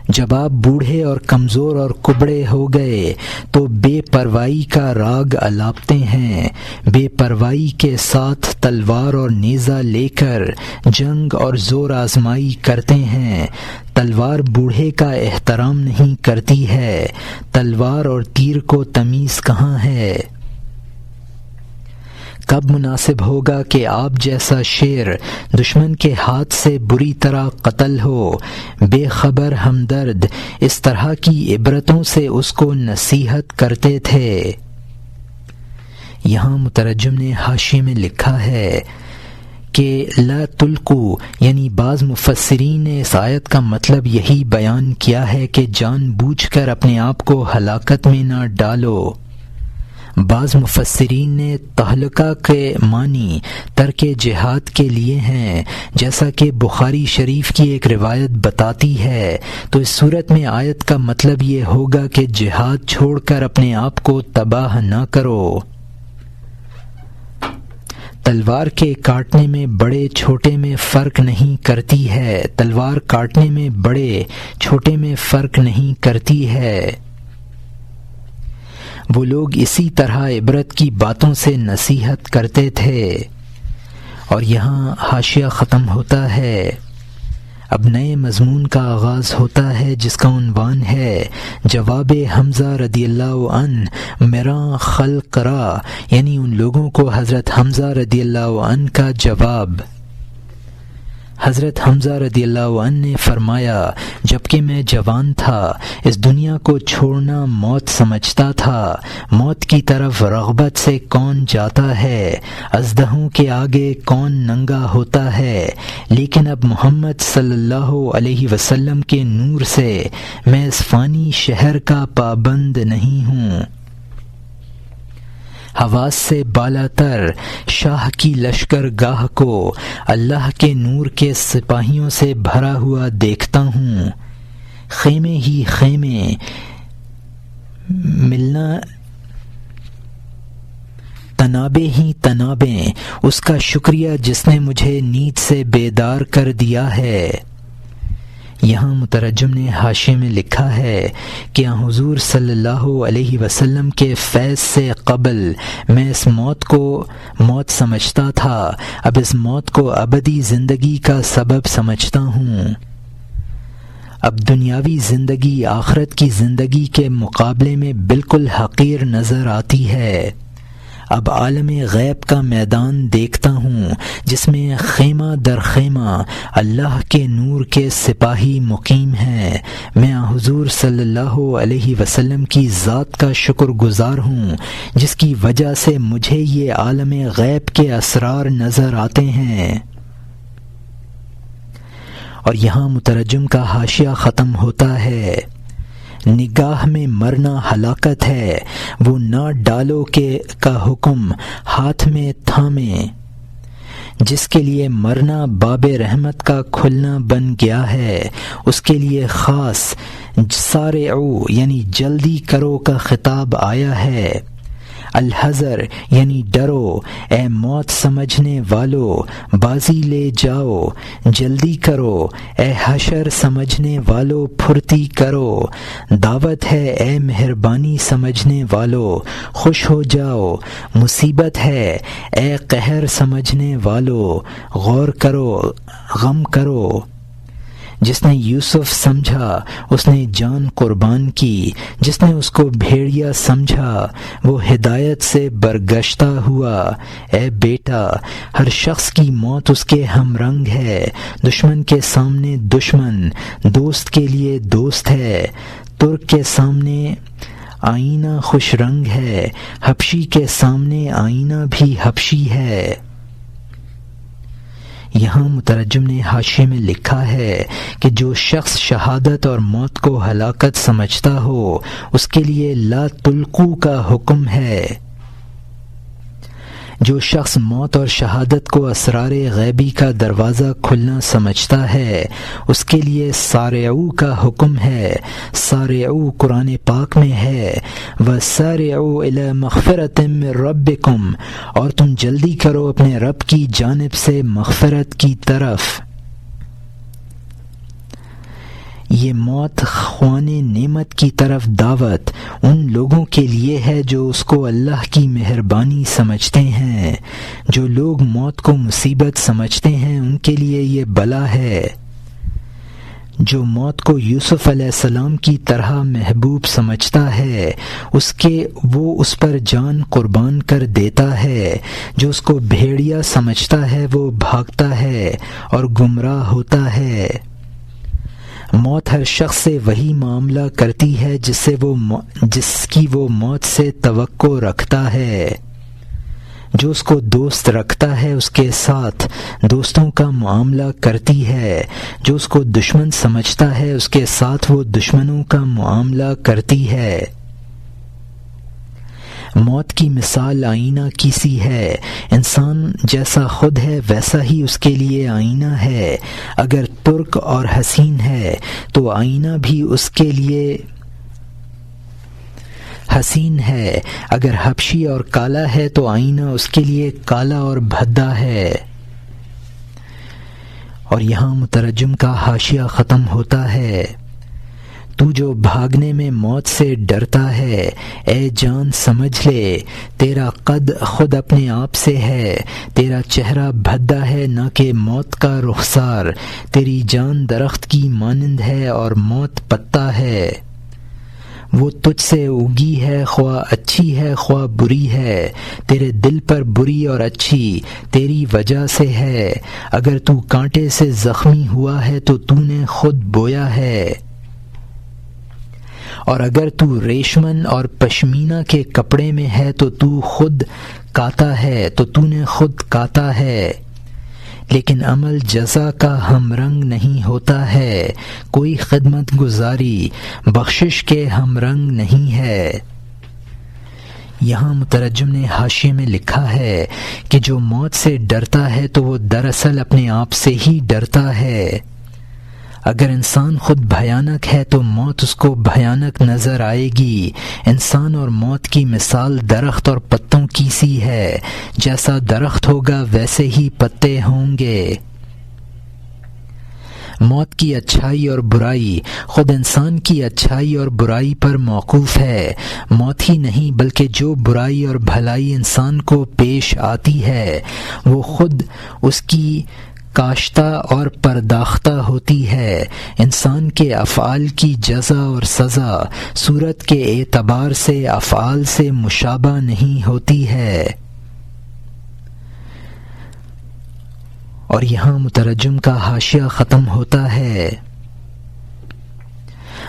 جب آپ بوڑھے اور کمزور اور کبڑے ہو گئے تو بے پروائی کا راگ الاپتے ہیں، بے پروائی کے ساتھ تلوار اور نیزہ لے کر جنگ اور زور آزمائی کرتے ہیں۔ تلوار بوڑھے کا احترام نہیں کرتی ہے، تلوار اور تیر کو تمیز کہاں ہے؟ کب مناسب ہوگا کہ آپ جیسا شیر دشمن کے ہاتھ سے بری طرح قتل ہو؟ بے خبر ہمدرد اس طرح کی عبرتوں سے اس کو نصیحت کرتے تھے۔ یہاں مترجم نے حاشیے میں لکھا ہے کہ لا تلقوا، یعنی بعض مفسرین نے اس آیت کا مطلب یہی بیان کیا ہے کہ جان بوجھ کر اپنے آپ کو ہلاکت میں نہ ڈالو۔ بعض مفسرین نے تہلکہ کے معنی ترک جہاد کے لیے ہیں، جیسا کہ بخاری شریف کی ایک روایت بتاتی ہے، تو اس صورت میں آیت کا مطلب یہ ہوگا کہ جہاد چھوڑ کر اپنے آپ کو تباہ نہ کرو۔ تلوار کے کاٹنے میں بڑے چھوٹے میں فرق نہیں کرتی ہے، تلوار کاٹنے میں بڑے چھوٹے میں فرق نہیں کرتی ہے۔ وہ لوگ اسی طرح عبرت کی باتوں سے نصیحت کرتے تھے۔ اور یہاں حاشیہ ختم ہوتا ہے۔ اب نئے مضمون کا آغاز ہوتا ہے جس کا عنوان ہے جواب حمزہ رضی اللہ عنہ میراں خلق را، یعنی ان لوگوں کو حضرت حمزہ رضی اللہ عنہ کا جواب۔ حضرت حمزہ رضی اللہ عنہ نے فرمایا، جبکہ میں جوان تھا اس دنیا کو چھوڑنا موت سمجھتا تھا، موت کی طرف رغبت سے کون جاتا ہے، اژدہوں کے آگے کون ننگا ہوتا ہے، لیکن اب محمد صلی اللہ علیہ وسلم کے نور سے میں اس فانی شہر کا پابند نہیں ہوں۔ حواس سے بالا تر شاہ کی لشکر گاہ کو اللہ کے نور کے سپاہیوں سے بھرا ہوا دیکھتا ہوں، خیمے ہی خیمے ملنا، تنابیں ہی تنابیں، اس کا شکریہ جس نے مجھے نیند سے بیدار کر دیا ہے۔ یہاں مترجم نے حاشیے میں لکھا ہے کہ حضور صلی اللہ علیہ وسلم کے فیض سے قبل میں اس موت کو موت سمجھتا تھا، اب اس موت کو ابدی زندگی کا سبب سمجھتا ہوں۔ اب دنیاوی زندگی آخرت کی زندگی کے مقابلے میں بالکل حقیر نظر آتی ہے۔ اب عالم غیب کا میدان دیکھتا ہوں جس میں خیمہ در خیمہ اللہ کے نور کے سپاہی مقیم ہیں۔ میں حضور صلی اللہ علیہ وسلم کی ذات کا شکر گزار ہوں جس کی وجہ سے مجھے یہ عالم غیب کے اسرار نظر آتے ہیں۔ اور یہاں مترجم کا حاشیہ ختم ہوتا ہے۔ نگاہ میں مرنا ہلاکت ہے، وہ نہ ڈالو کا حکم ہاتھ میں تھامے، جس کے لیے مرنا باب رحمت کا کھلنا بن گیا ہے، اس کے لیے خاص سارعو یعنی جلدی کرو کا خطاب آیا ہے۔ الحذر یعنی ڈرو، اے موت سمجھنے والو بازی لے جاؤ، جلدی کرو، اے حشر سمجھنے والو پھرتی کرو، دعوت ہے اے مہربانی سمجھنے والو خوش ہو جاؤ، مصیبت ہے اے قہر سمجھنے والو غور کرو، غم کرو۔ جس نے یوسف سمجھا اس نے جان قربان کی، جس نے اس کو بھیڑیا سمجھا وہ ہدایت سے برگشتہ ہوا۔ اے بیٹا، ہر شخص کی موت اس کے ہم رنگ ہے، دشمن کے سامنے دشمن، دوست کے لیے دوست ہے، ترک کے سامنے آئینہ خوش رنگ ہے، حبشی کے سامنے آئینہ بھی حبشی ہے۔ یہاں مترجم نے حاشیے میں لکھا ہے کہ جو شخص شہادت اور موت کو ہلاکت سمجھتا ہو اس کے لیے لا تلقو کا حکم ہے۔ جو شخص موت اور شہادت کو اسرار غیبی کا دروازہ کھلنا سمجھتا ہے اس کے لیے سارعو کا حکم ہے۔ سارعو قرآن پاک میں ہے، وَسَارِعُوا إِلَى مَغْفِرَةٍ مِّن رَبِّكُمْ، اور تم جلدی کرو اپنے رب کی جانب سے مغفرت کی طرف۔ یہ موت خوان نعمت کی طرف دعوت ان لوگوں کے لیے ہے جو اس کو اللہ کی مہربانی سمجھتے ہیں۔ جو لوگ موت کو مصیبت سمجھتے ہیں ان کے لیے یہ بلا ہے۔ جو موت کو یوسف علیہ السلام کی طرح محبوب سمجھتا ہے وہ اس پر جان قربان کر دیتا ہے، جو اس کو بھیڑیا سمجھتا ہے وہ بھاگتا ہے اور گمراہ ہوتا ہے۔ موت ہر شخص سے وہی معاملہ کرتی ہے جس کی وہ موت سے توقع رکھتا ہے۔ جو اس کو دوست رکھتا ہے اس کے ساتھ دوستوں کا معاملہ کرتی ہے، جو اس کو دشمن سمجھتا ہے اس کے ساتھ وہ دشمنوں کا معاملہ کرتی ہے۔ موت کی مثال آئینہ کی سی ہے، انسان جیسا خود ہے ویسا ہی اس کے لیے آئینہ ہے۔ اگر ترک اور حسین ہے تو آئینہ بھی اس کے لیے حسین ہے، اگر حبشی اور کالا ہے تو آئینہ اس کے لیے کالا اور بھدا ہے۔ اور یہاں مترجم کا حاشیہ ختم ہوتا ہے۔ تو جو بھاگنے میں موت سے ڈرتا ہے، اے جان سمجھ لے تیرا قد خود اپنے آپ سے ہے، تیرا چہرہ بھدا ہے نہ کہ موت کا رخسار، تیری جان درخت کی مانند ہے اور موت پتا ہے۔ وہ تجھ سے اگی ہے خواہ اچھی ہے خواہ بری ہے، تیرے دل پر بری اور اچھی تیری وجہ سے ہے۔ اگر تو کانٹے سے زخمی ہوا ہے تو تو نے خود بویا ہے، اور اگر تو ریشمن اور پشمینہ کے کپڑے میں ہے تو تو خود کاتا ہے، تو تو نے خود کاتا ہے۔ لیکن عمل جزا کا ہم رنگ نہیں ہوتا ہے، کوئی خدمت گزاری بخشش کے ہم رنگ نہیں ہے۔ یہاں مترجم نے حاشیے میں لکھا ہے کہ جو موت سے ڈرتا ہے تو وہ دراصل اپنے آپ سے ہی ڈرتا ہے۔ اگر انسان خود بھیانک ہے تو موت اس کو بھیانک نظر آئے گی۔ انسان اور موت کی مثال درخت اور پتوں کی سی ہے، جیسا درخت ہوگا ویسے ہی پتے ہوں گے۔ موت کی اچھائی اور برائی خود انسان کی اچھائی اور برائی پر موقوف ہے۔ موت ہی نہیں بلکہ جو برائی اور بھلائی انسان کو پیش آتی ہے وہ خود اس کی کاشتہ اور پرداختہ ہوتی ہے۔ انسان کے افعال کی جزا اور سزا صورت کے اعتبار سے افعال سے مشابہ نہیں ہوتی ہے۔ اور یہاں مترجم کا حاشیہ ختم ہوتا ہے۔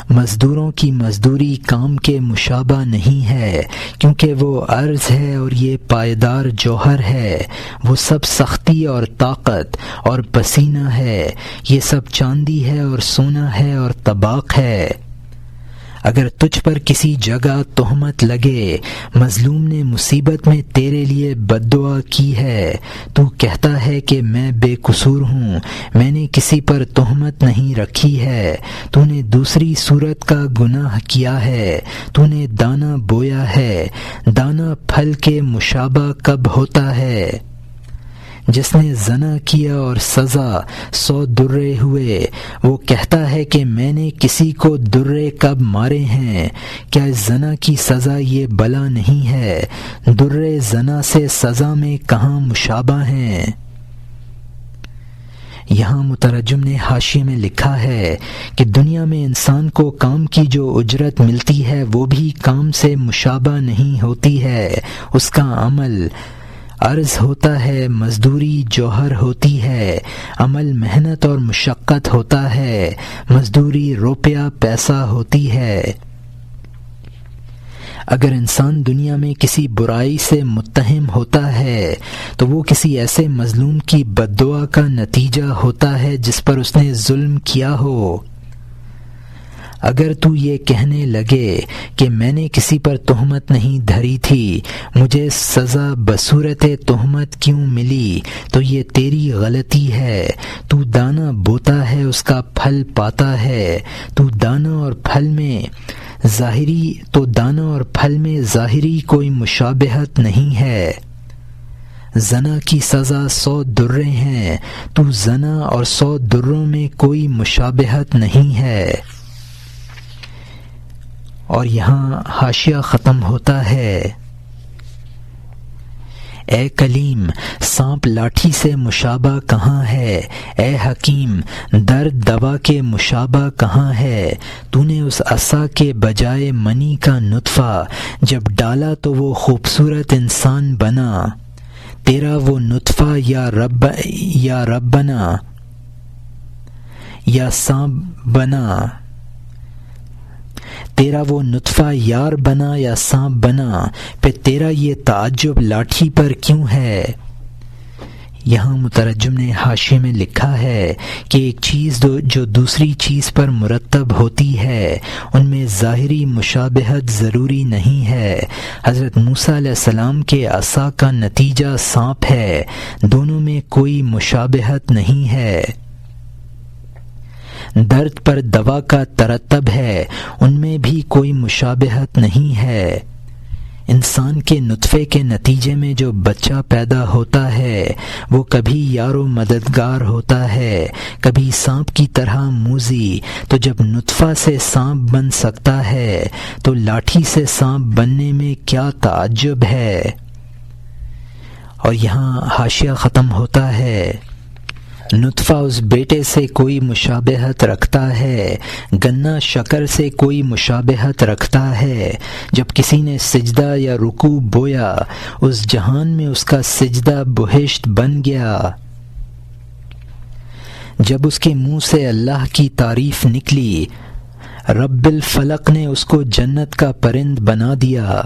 مزدوروں کی مزدوری کام کے مشابہ نہیں ہے، کیونکہ وہ عرض ہے اور یہ پائیدار جوہر ہے۔ وہ سب سختی اور طاقت اور پسینہ ہے، یہ سب چاندی ہے اور سونا ہے اور طباق ہے۔ اگر تجھ پر کسی جگہ تہمت لگے، مظلوم نے مصیبت میں تیرے لیے بد دعا کی ہے، تو کہتا ہے کہ میں بے قصور ہوں، میں نے کسی پر تہمت نہیں رکھی ہے، تو نے دوسری صورت کا گناہ کیا ہے، تو نے دانہ بویا ہے، دانہ پھل کے مشابہ کب ہوتا ہے؟ جس نے زنا کیا اور سزا 100 درے ہوئے، وہ کہتا ہے کہ میں نے کسی کو درے کب مارے ہیں؟ کیا اس زنا کی سزا یہ بلا نہیں ہے؟ درے زنا سے سزا میں کہاں مشابہ ہیں؟ یہاں مترجم نے حاشیے میں لکھا ہے کہ دنیا میں انسان کو کام کی جو اجرت ملتی ہے وہ بھی کام سے مشابہ نہیں ہوتی ہے، اس کا عمل عرض ہوتا ہے، مزدوری جوہر ہوتی ہے، عمل محنت اور مشقت ہوتا ہے، مزدوری روپیہ پیسہ ہوتی ہے۔ اگر انسان دنیا میں کسی برائی سے متہم ہوتا ہے تو وہ کسی ایسے مظلوم کی بد دعا کا نتیجہ ہوتا ہے جس پر اس نے ظلم کیا ہو۔ اگر تو یہ کہنے لگے کہ میں نے کسی پر تہمت نہیں دھری تھی، مجھے سزا بصورت تہمت کیوں ملی، تو یہ تیری غلطی ہے۔ تو دانہ بوتا ہے، اس کا پھل پاتا ہے۔ تو دانہ اور پھل میں ظاہری کوئی مشابہت نہیں ہے۔ زنا کی سزا 100 درے ہیں، تو زنا اور 100 دروں میں کوئی مشابہت نہیں ہے۔ اور یہاں حاشیہ ختم ہوتا ہے۔ اے کلیم، سانپ لاٹھی سے مشابہ کہاں ہے؟ اے حکیم، درد دوا کے مشابہ کہاں ہے؟ تو نے اس عصا کے بجائے منی کا نطفہ جب ڈالا تو وہ خوبصورت انسان بنا۔ تیرا وہ نطفہ یا رب بنا یا سانپ بنا، تیرا وہ نطفہ یار بنا یا سانپ بنا، پھر تیرا یہ تعجب لاٹھی پر کیوں ہے؟ یہاں مترجم نے حاشیے میں لکھا ہے کہ ایک چیز جو دوسری چیز پر مرتب ہوتی ہے ان میں ظاہری مشابہت ضروری نہیں ہے۔ حضرت موسیٰ علیہ السلام کے عصا کا نتیجہ سانپ ہے، دونوں میں کوئی مشابہت نہیں ہے۔ درد پر دوا کا ترتب ہے، ان میں بھی کوئی مشابہت نہیں ہے۔ انسان کے نطفے کے نتیجے میں جو بچہ پیدا ہوتا ہے وہ کبھی یار و مددگار ہوتا ہے، کبھی سانپ کی طرح موذی۔ تو جب نطفہ سے سانپ بن سکتا ہے تو لاٹھی سے سانپ بننے میں کیا تعجب ہے؟ اور یہاں حاشیہ ختم ہوتا ہے۔ نطفہ اس بیٹے سے کوئی مشابہت رکھتا ہے، گنا شکر سے کوئی مشابہت رکھتا ہے۔ جب کسی نے سجدہ یا رکوع بویا، اس جہان میں اس کا سجدہ بہشت بن گیا۔ جب اس کے منہ سے اللہ کی تعریف نکلی، رب الفلق نے اس کو جنت کا پرند بنا دیا۔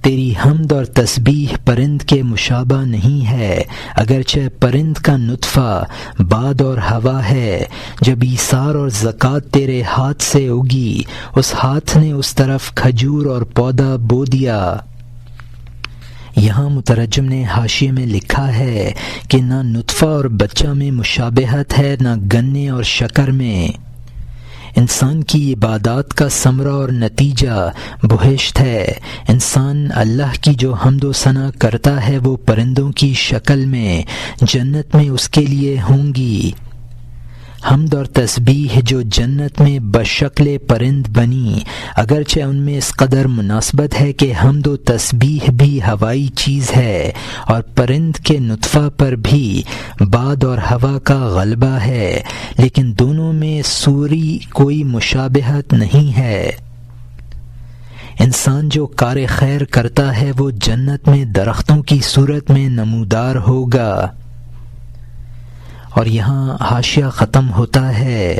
تیری حمد اور تسبیح پرند کے مشابہ نہیں ہے، اگرچہ پرند کا نطفہ باد اور ہوا ہے۔ جب ایثار اور زکوٰۃ تیرے ہاتھ سے اگی، اس ہاتھ نے اس طرف کھجور اور پودا بو دیا۔ یہاں مترجم نے حاشیے میں لکھا ہے کہ نہ نطفہ اور بچہ میں مشابہت ہے، نہ گنے اور شکر میں۔ انسان کی عبادات کا ثمرہ اور نتیجہ بہشت ہے۔ انسان اللہ کی جو حمد و ثنا کرتا ہے وہ پرندوں کی شکل میں جنت میں اس کے لیے ہوں گی۔ حمد اور تسبیح جو جنت میں بشکل پرند بنی، اگرچہ ان میں اس قدر مناسبت ہے کہ حمد و تسبیح بھی ہوائی چیز ہے اور پرند کے نطفہ پر بھی باد اور ہوا کا غلبہ ہے، لیکن دونوں میں صوری کوئی مشابہت نہیں ہے۔ انسان جو کار خیر کرتا ہے وہ جنت میں درختوں کی صورت میں نمودار ہوگا۔ اور یہاں حاشیہ ختم ہوتا ہے۔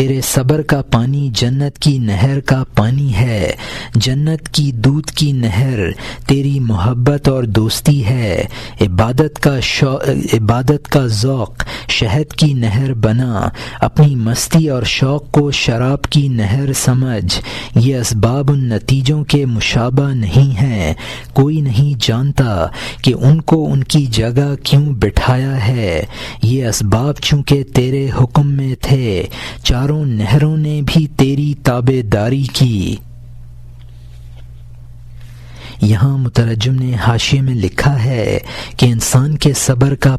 تیرے صبر کا پانی جنت کی نہر کا پانی ہے، جنت کی دودھ کی نہر تیری محبت اور دوستی ہے۔ عبادت کا ذوق شہد کی نہر بنا، اپنی مستی اور شوق کو شراب کی نہر سمجھ۔ یہ اسباب ان نتیجوں کے مشابہ نہیں ہیں، کوئی نہیں جانتا کہ ان کو ان کی جگہ کیوں بٹھایا ہے۔ یہ اسباب چونکہ تیرے حکم میں تھے، چاروں نہروں نے بھی تیری تابع داری کی۔ یہاں مترجم نے حاشیے میں لکھا ہے کہ انسان کے صبر کا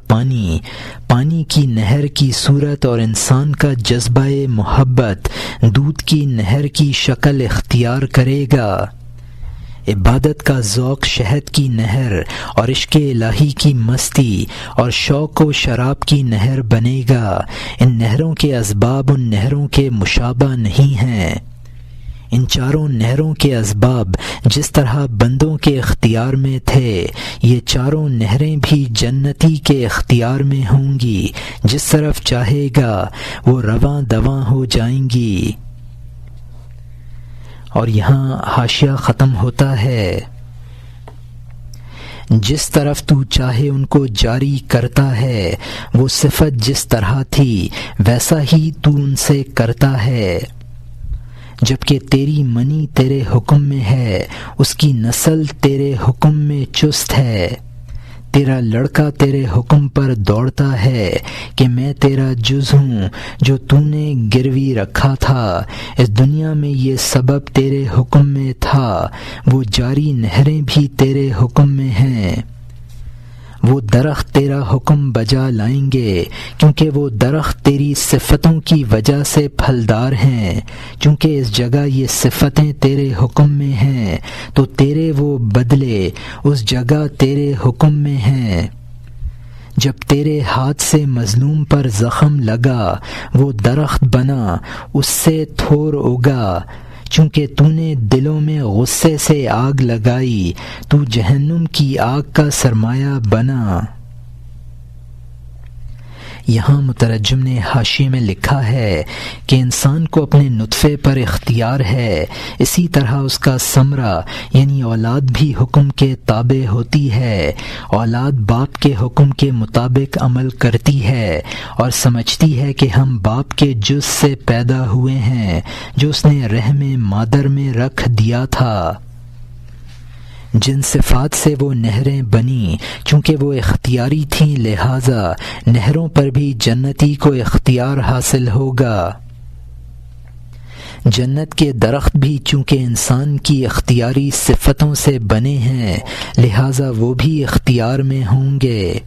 پانی کی نہر کی صورت اور انسان کا جذبہ محبت دودھ کی نہر کی شکل اختیار کرے گا۔ عبادت کا ذوق شہد کی نہر اور عشق الہی کی مستی اور شوق و شراب کی نہر بنے گا۔ ان نہروں کے اسباب ان نہروں کے مشابہ نہیں ہیں۔ ان چاروں نہروں کے اسباب جس طرح بندوں کے اختیار میں تھے، یہ چاروں نہریں بھی جنتی کے اختیار میں ہوں گی، جس طرف چاہے گا وہ رواں دواں ہو جائیں گی۔ اور یہاں حاشیہ ختم ہوتا ہے، جس طرف تو چاہے ان کو جاری کرتا ہے، وہ صفت جس طرح تھی ویسا ہی تو ان سے کرتا ہے۔ جبکہ تیری منی تیرے حکم میں ہے، اس کی نسل تیرے حکم میں چست ہے۔ تیرا لڑکا تیرے حکم پر دوڑتا ہے کہ میں تیرا جز ہوں جو تو نے گروی رکھا تھا۔ اس دنیا میں یہ سبب تیرے حکم میں تھا، وہ جاری نہریں بھی تیرے حکم میں ہیں۔ وہ درخت تیرا حکم بجا لائیں گے، کیونکہ وہ درخت تیری صفتوں کی وجہ سے پھلدار ہیں۔ چونکہ اس جگہ یہ صفتیں تیرے حکم میں ہیں، تو تیرے وہ بدلے اس جگہ تیرے حکم میں ہیں۔ جب تیرے ہاتھ سے مظلوم پر زخم لگا، وہ درخت بنا، اس سے تھور اگا۔ چونکہ تو نے دلوں میں غصے سے آگ لگائی، تو جہنم کی آگ کا سرمایہ بنا۔ یہاں مترجم نے حاشیے میں لکھا ہے کہ انسان کو اپنے نطفے پر اختیار ہے، اسی طرح اس کا ثمرہ یعنی اولاد بھی حکم کے تابع ہوتی ہے۔ اولاد باپ کے حکم کے مطابق عمل کرتی ہے اور سمجھتی ہے کہ ہم باپ کے جز سے پیدا ہوئے ہیں جو اس نے رحم مادر میں رکھ دیا تھا۔ جن صفات سے وہ نہریں بنیں، چونکہ وہ اختیاری تھیں، لہٰذا نہروں پر بھی جنتی کو اختیار حاصل ہوگا۔ جنت کے درخت بھی چونکہ انسان کی اختیاری صفتوں سے بنے ہیں، لہٰذا وہ بھی اختیار میں ہوں گے۔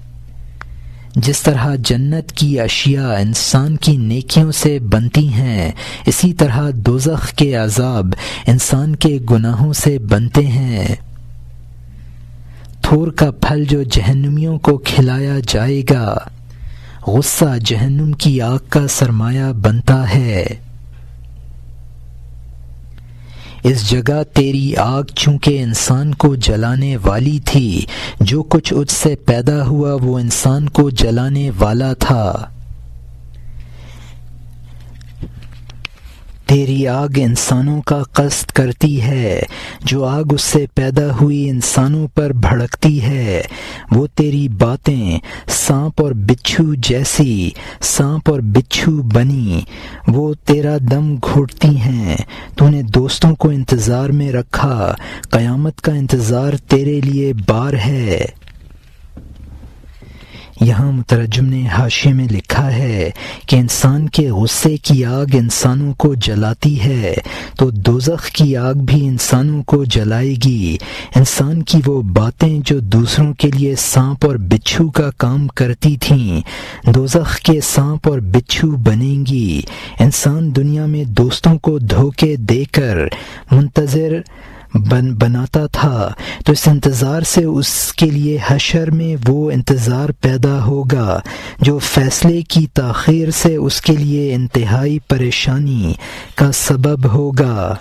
جس طرح جنت کی اشیاء انسان کی نیکیوں سے بنتی ہیں، اسی طرح دوزخ کے عذاب انسان کے گناہوں سے بنتے ہیں۔ تھور کا پھل جو جہنمیوں کو کھلایا جائے گا، غصہ جہنم کی آگ کا سرمایہ بنتا ہے۔ اس جگہ تیری آگ چونکہ انسان کو جلانے والی تھی، جو کچھ اس سے پیدا ہوا وہ انسان کو جلانے والا تھا۔ تیری آگ انسانوں کا قصد کرتی ہے، جو آگ اس سے پیدا ہوئی انسانوں پر بھڑکتی ہے۔ وہ تیری باتیں سانپ اور بچھو جیسی سانپ اور بچھو بنی، وہ تیرا دم گھوٹتی ہیں۔ تو نے دوستوں کو انتظار میں رکھا، قیامت کا انتظار تیرے لیے بار ہے۔ یہاں مترجم نے حاشیے میں لکھا ہے کہ انسان کے غصے کی آگ انسانوں کو جلاتی ہے، تو دوزخ کی آگ بھی انسانوں کو جلائے گی۔ انسان کی وہ باتیں جو دوسروں کے لیے سانپ اور بچھو کا کام کرتی تھیں، دوزخ کے سانپ اور بچھو بنیں گی۔ انسان دنیا میں دوستوں کو دھوکے دے کر منتظر بناتا تھا، تو اس انتظار سے اس کے لیے حشر میں وہ انتظار پیدا ہوگا جو فیصلے کی تاخیر سے اس کے لیے انتہائی پریشانی کا سبب ہوگا۔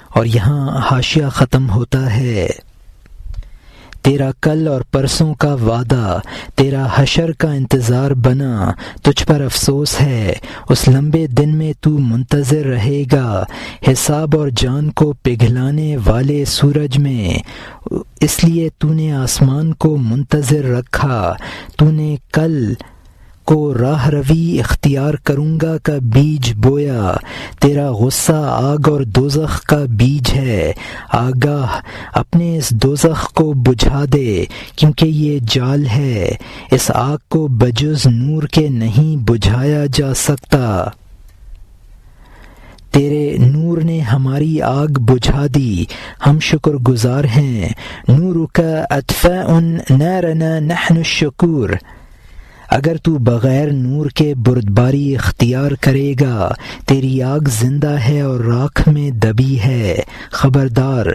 اور یہاں حاشیہ ختم ہوتا ہے۔ تیرا کل اور پرسوں کا وعدہ تیرا حشر کا انتظار بنا، تجھ پر افسوس ہے اس لمبے دن میں تو منتظر رہے گا، حساب اور جان کو پگھلانے والے سورج میں، اس لیے تو نے آسمان کو منتظر رکھا، تو نے کل کو راہ روی اختیار کروں گا کا بیج بویا، تیرا غصہ آگ اور دوزخ کا بیج ہے، آگاہ اپنے اس دوزخ کو بجھا دے کیونکہ یہ جال ہے، اس آگ کو بجز نور کے نہیں بجھایا جا سکتا، تیرے نور نے ہماری آگ بجھا دی، ہم شکر گزار ہیں، نورک اطفاء نارنا نحن الشکور، اگر تو بغیر نور کے بردباری اختیار کرے گا تیری آگ زندہ ہے اور راکھ میں دبی ہے، خبردار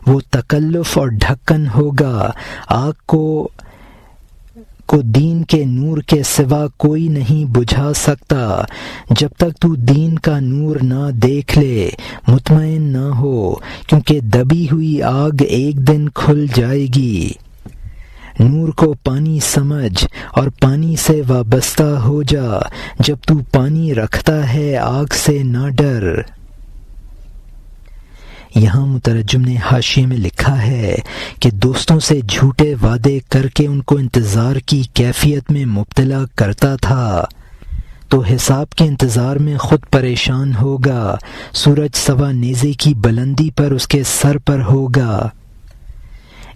وہ تکلف اور ڈھکن ہوگا، آگ کو دین کے نور کے سوا کوئی نہیں بجھا سکتا، جب تک تو دین کا نور نہ دیکھ لے مطمئن نہ ہو، کیونکہ دبی ہوئی آگ ایک دن کھل جائے گی، نور کو پانی سمجھ اور پانی سے وابستہ ہو جا، جب تو پانی رکھتا ہے آگ سے نہ ڈر۔ یہاں مترجم نے حاشیے میں لکھا ہے کہ دوستوں سے جھوٹے وعدے کر کے ان کو انتظار کی کیفیت میں مبتلا کرتا تھا تو حساب کے انتظار میں خود پریشان ہوگا، سورج سوا نیزے کی بلندی پر اس کے سر پر ہوگا،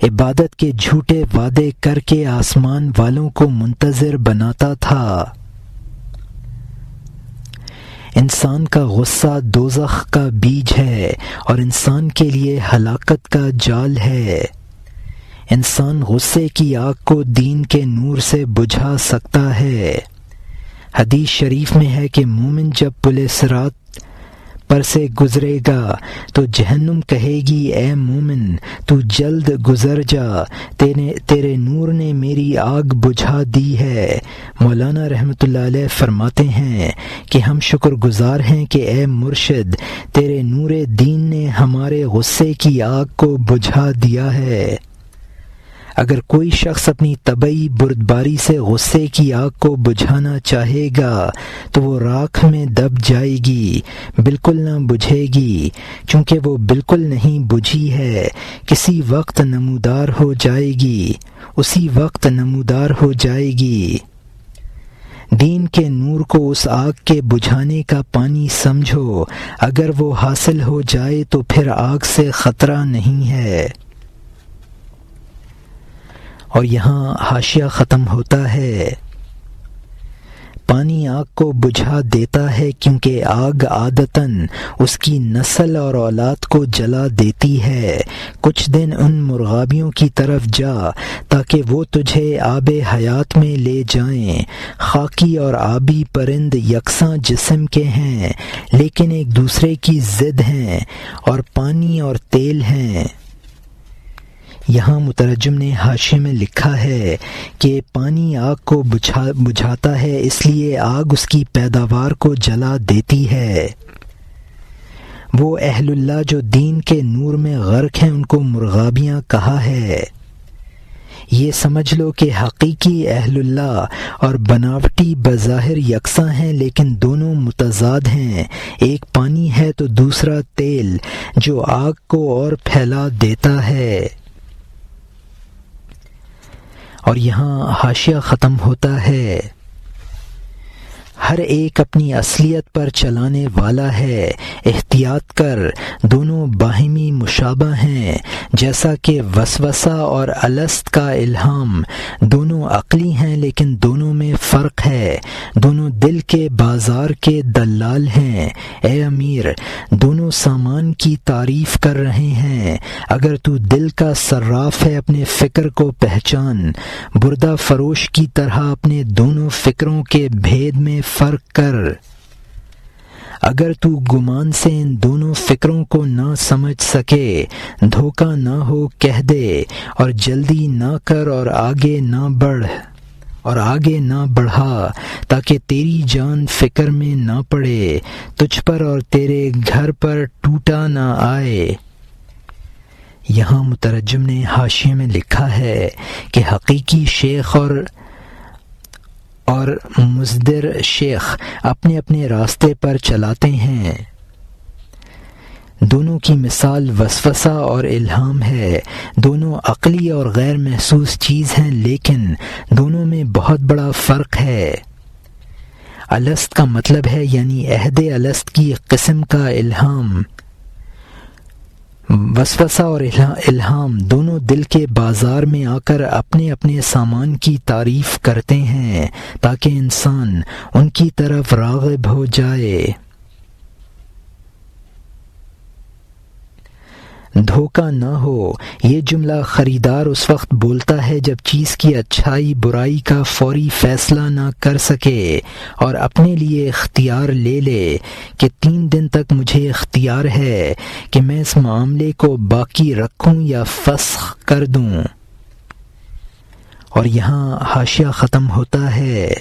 عبادت کے جھوٹے وعدے کر کے آسمان والوں کو منتظر بناتا تھا۔ انسان کا غصہ دوزخ کا بیج ہے اور انسان کے لیے ہلاکت کا جال ہے، انسان غصے کی آگ کو دین کے نور سے بجھا سکتا ہے۔ حدیث شریف میں ہے کہ مومن جب پل صراط پر سے گزرے گا تو جہنم کہے گی اے مومن تو جلد گزر جا، تیرے نور نے میری آگ بجھا دی ہے۔ مولانا رحمۃ اللہ علیہ فرماتے ہیں کہ ہم شکر گزار ہیں کہ اے مرشد تیرے نور دین نے ہمارے غصے کی آگ کو بجھا دیا ہے۔ اگر کوئی شخص اپنی طبعی بردباری سے غصے کی آگ کو بجھانا چاہے گا تو وہ راکھ میں دب جائے گی، بالکل نہ بجھے گی، چونکہ وہ بالکل نہیں بجھی ہے، کسی وقت نمودار ہو جائے گی، اسی وقت نمودار ہو جائے گی۔ دین کے نور کو اس آگ کے بجھانے کا پانی سمجھو، اگر وہ حاصل ہو جائے تو پھر آگ سے خطرہ نہیں ہے۔ اور یہاں حاشیہ ختم ہوتا ہے، پانی آگ کو بجھا دیتا ہے کیونکہ آگ عادتاً اس کی نسل اور اولاد کو جلا دیتی ہے۔ کچھ دن ان مرغابیوں کی طرف جا تاکہ وہ تجھے آب حیات میں لے جائیں۔ خاکی اور آبی پرند یکساں جسم کے ہیں لیکن ایک دوسرے کی ضد ہیں اور پانی اور تیل ہیں۔ یہاں مترجم نے حاشیے میں لکھا ہے کہ پانی آگ کو بجھاتا ہے اس لیے آگ اس کی پیداوار کو جلا دیتی ہے۔ وہ اہل اللہ جو دین کے نور میں غرق ہیں ان کو مرغابیاں کہا ہے۔ یہ سمجھ لو کہ حقیقی اہل اللہ اور بناوٹی بظاہر یکساں ہیں لیکن دونوں متضاد ہیں، ایک پانی ہے تو دوسرا تیل جو آگ کو اور پھیلا دیتا ہے۔ اور یہاں حاشیہ ختم ہوتا ہے، ہر ایک اپنی اصلیت پر چلانے والا ہے، احتیاط کر، دونوں باہمی مشابہ ہیں، جیسا کہ وسوسہ اور الست کا الہام دونوں عقلی ہیں لیکن دونوں میں فرق ہے، دونوں دل کے بازار کے دلال ہیں۔ اے امیر، دونوں سامان کی تعریف کر رہے ہیں، اگر تو دل کا صراف ہے اپنے فکر کو پہچان، بردہ فروش کی طرح اپنے دونوں فکروں کے بھید میں فرق کر، اگر تو گمان سے ان دونوں فکروں کو نہ سمجھ سکے دھوکہ نہ ہو کہہ دے اور جلدی نہ کر اور آگے نہ بڑھا تاکہ تیری جان فکر میں نہ پڑے، تجھ پر اور تیرے گھر پر ٹوٹا نہ آئے۔ یہاں مترجم نے حاشیے میں لکھا ہے کہ حقیقی شیخ اور مزدر شیخ اپنے اپنے راستے پر چلاتے ہیں۔ دونوں کی مثال وسوسہ اور الہام ہے۔ دونوں عقلی اور غیر محسوس چیز ہیں، لیکن دونوں میں بہت بڑا فرق ہے۔ الست کا مطلب ہے یعنی عہد الست کی قسم کا الہام۔ وسوسہ اور الہام دونوں دل کے بازار میں آ کر اپنے اپنے سامان کی تعریف کرتے ہیں تاکہ انسان ان کی طرف راغب ہو جائے۔ دھوکہ نہ ہو، یہ جملہ خریدار اس وقت بولتا ہے جب چیز کی اچھائی برائی کا فوری فیصلہ نہ کر سکے اور اپنے لیے اختیار لے لے کہ 3 دن تک مجھے اختیار ہے کہ میں اس معاملے کو باقی رکھوں یا فسخ کر دوں۔ اور یہاں حاشیہ ختم ہوتا ہے۔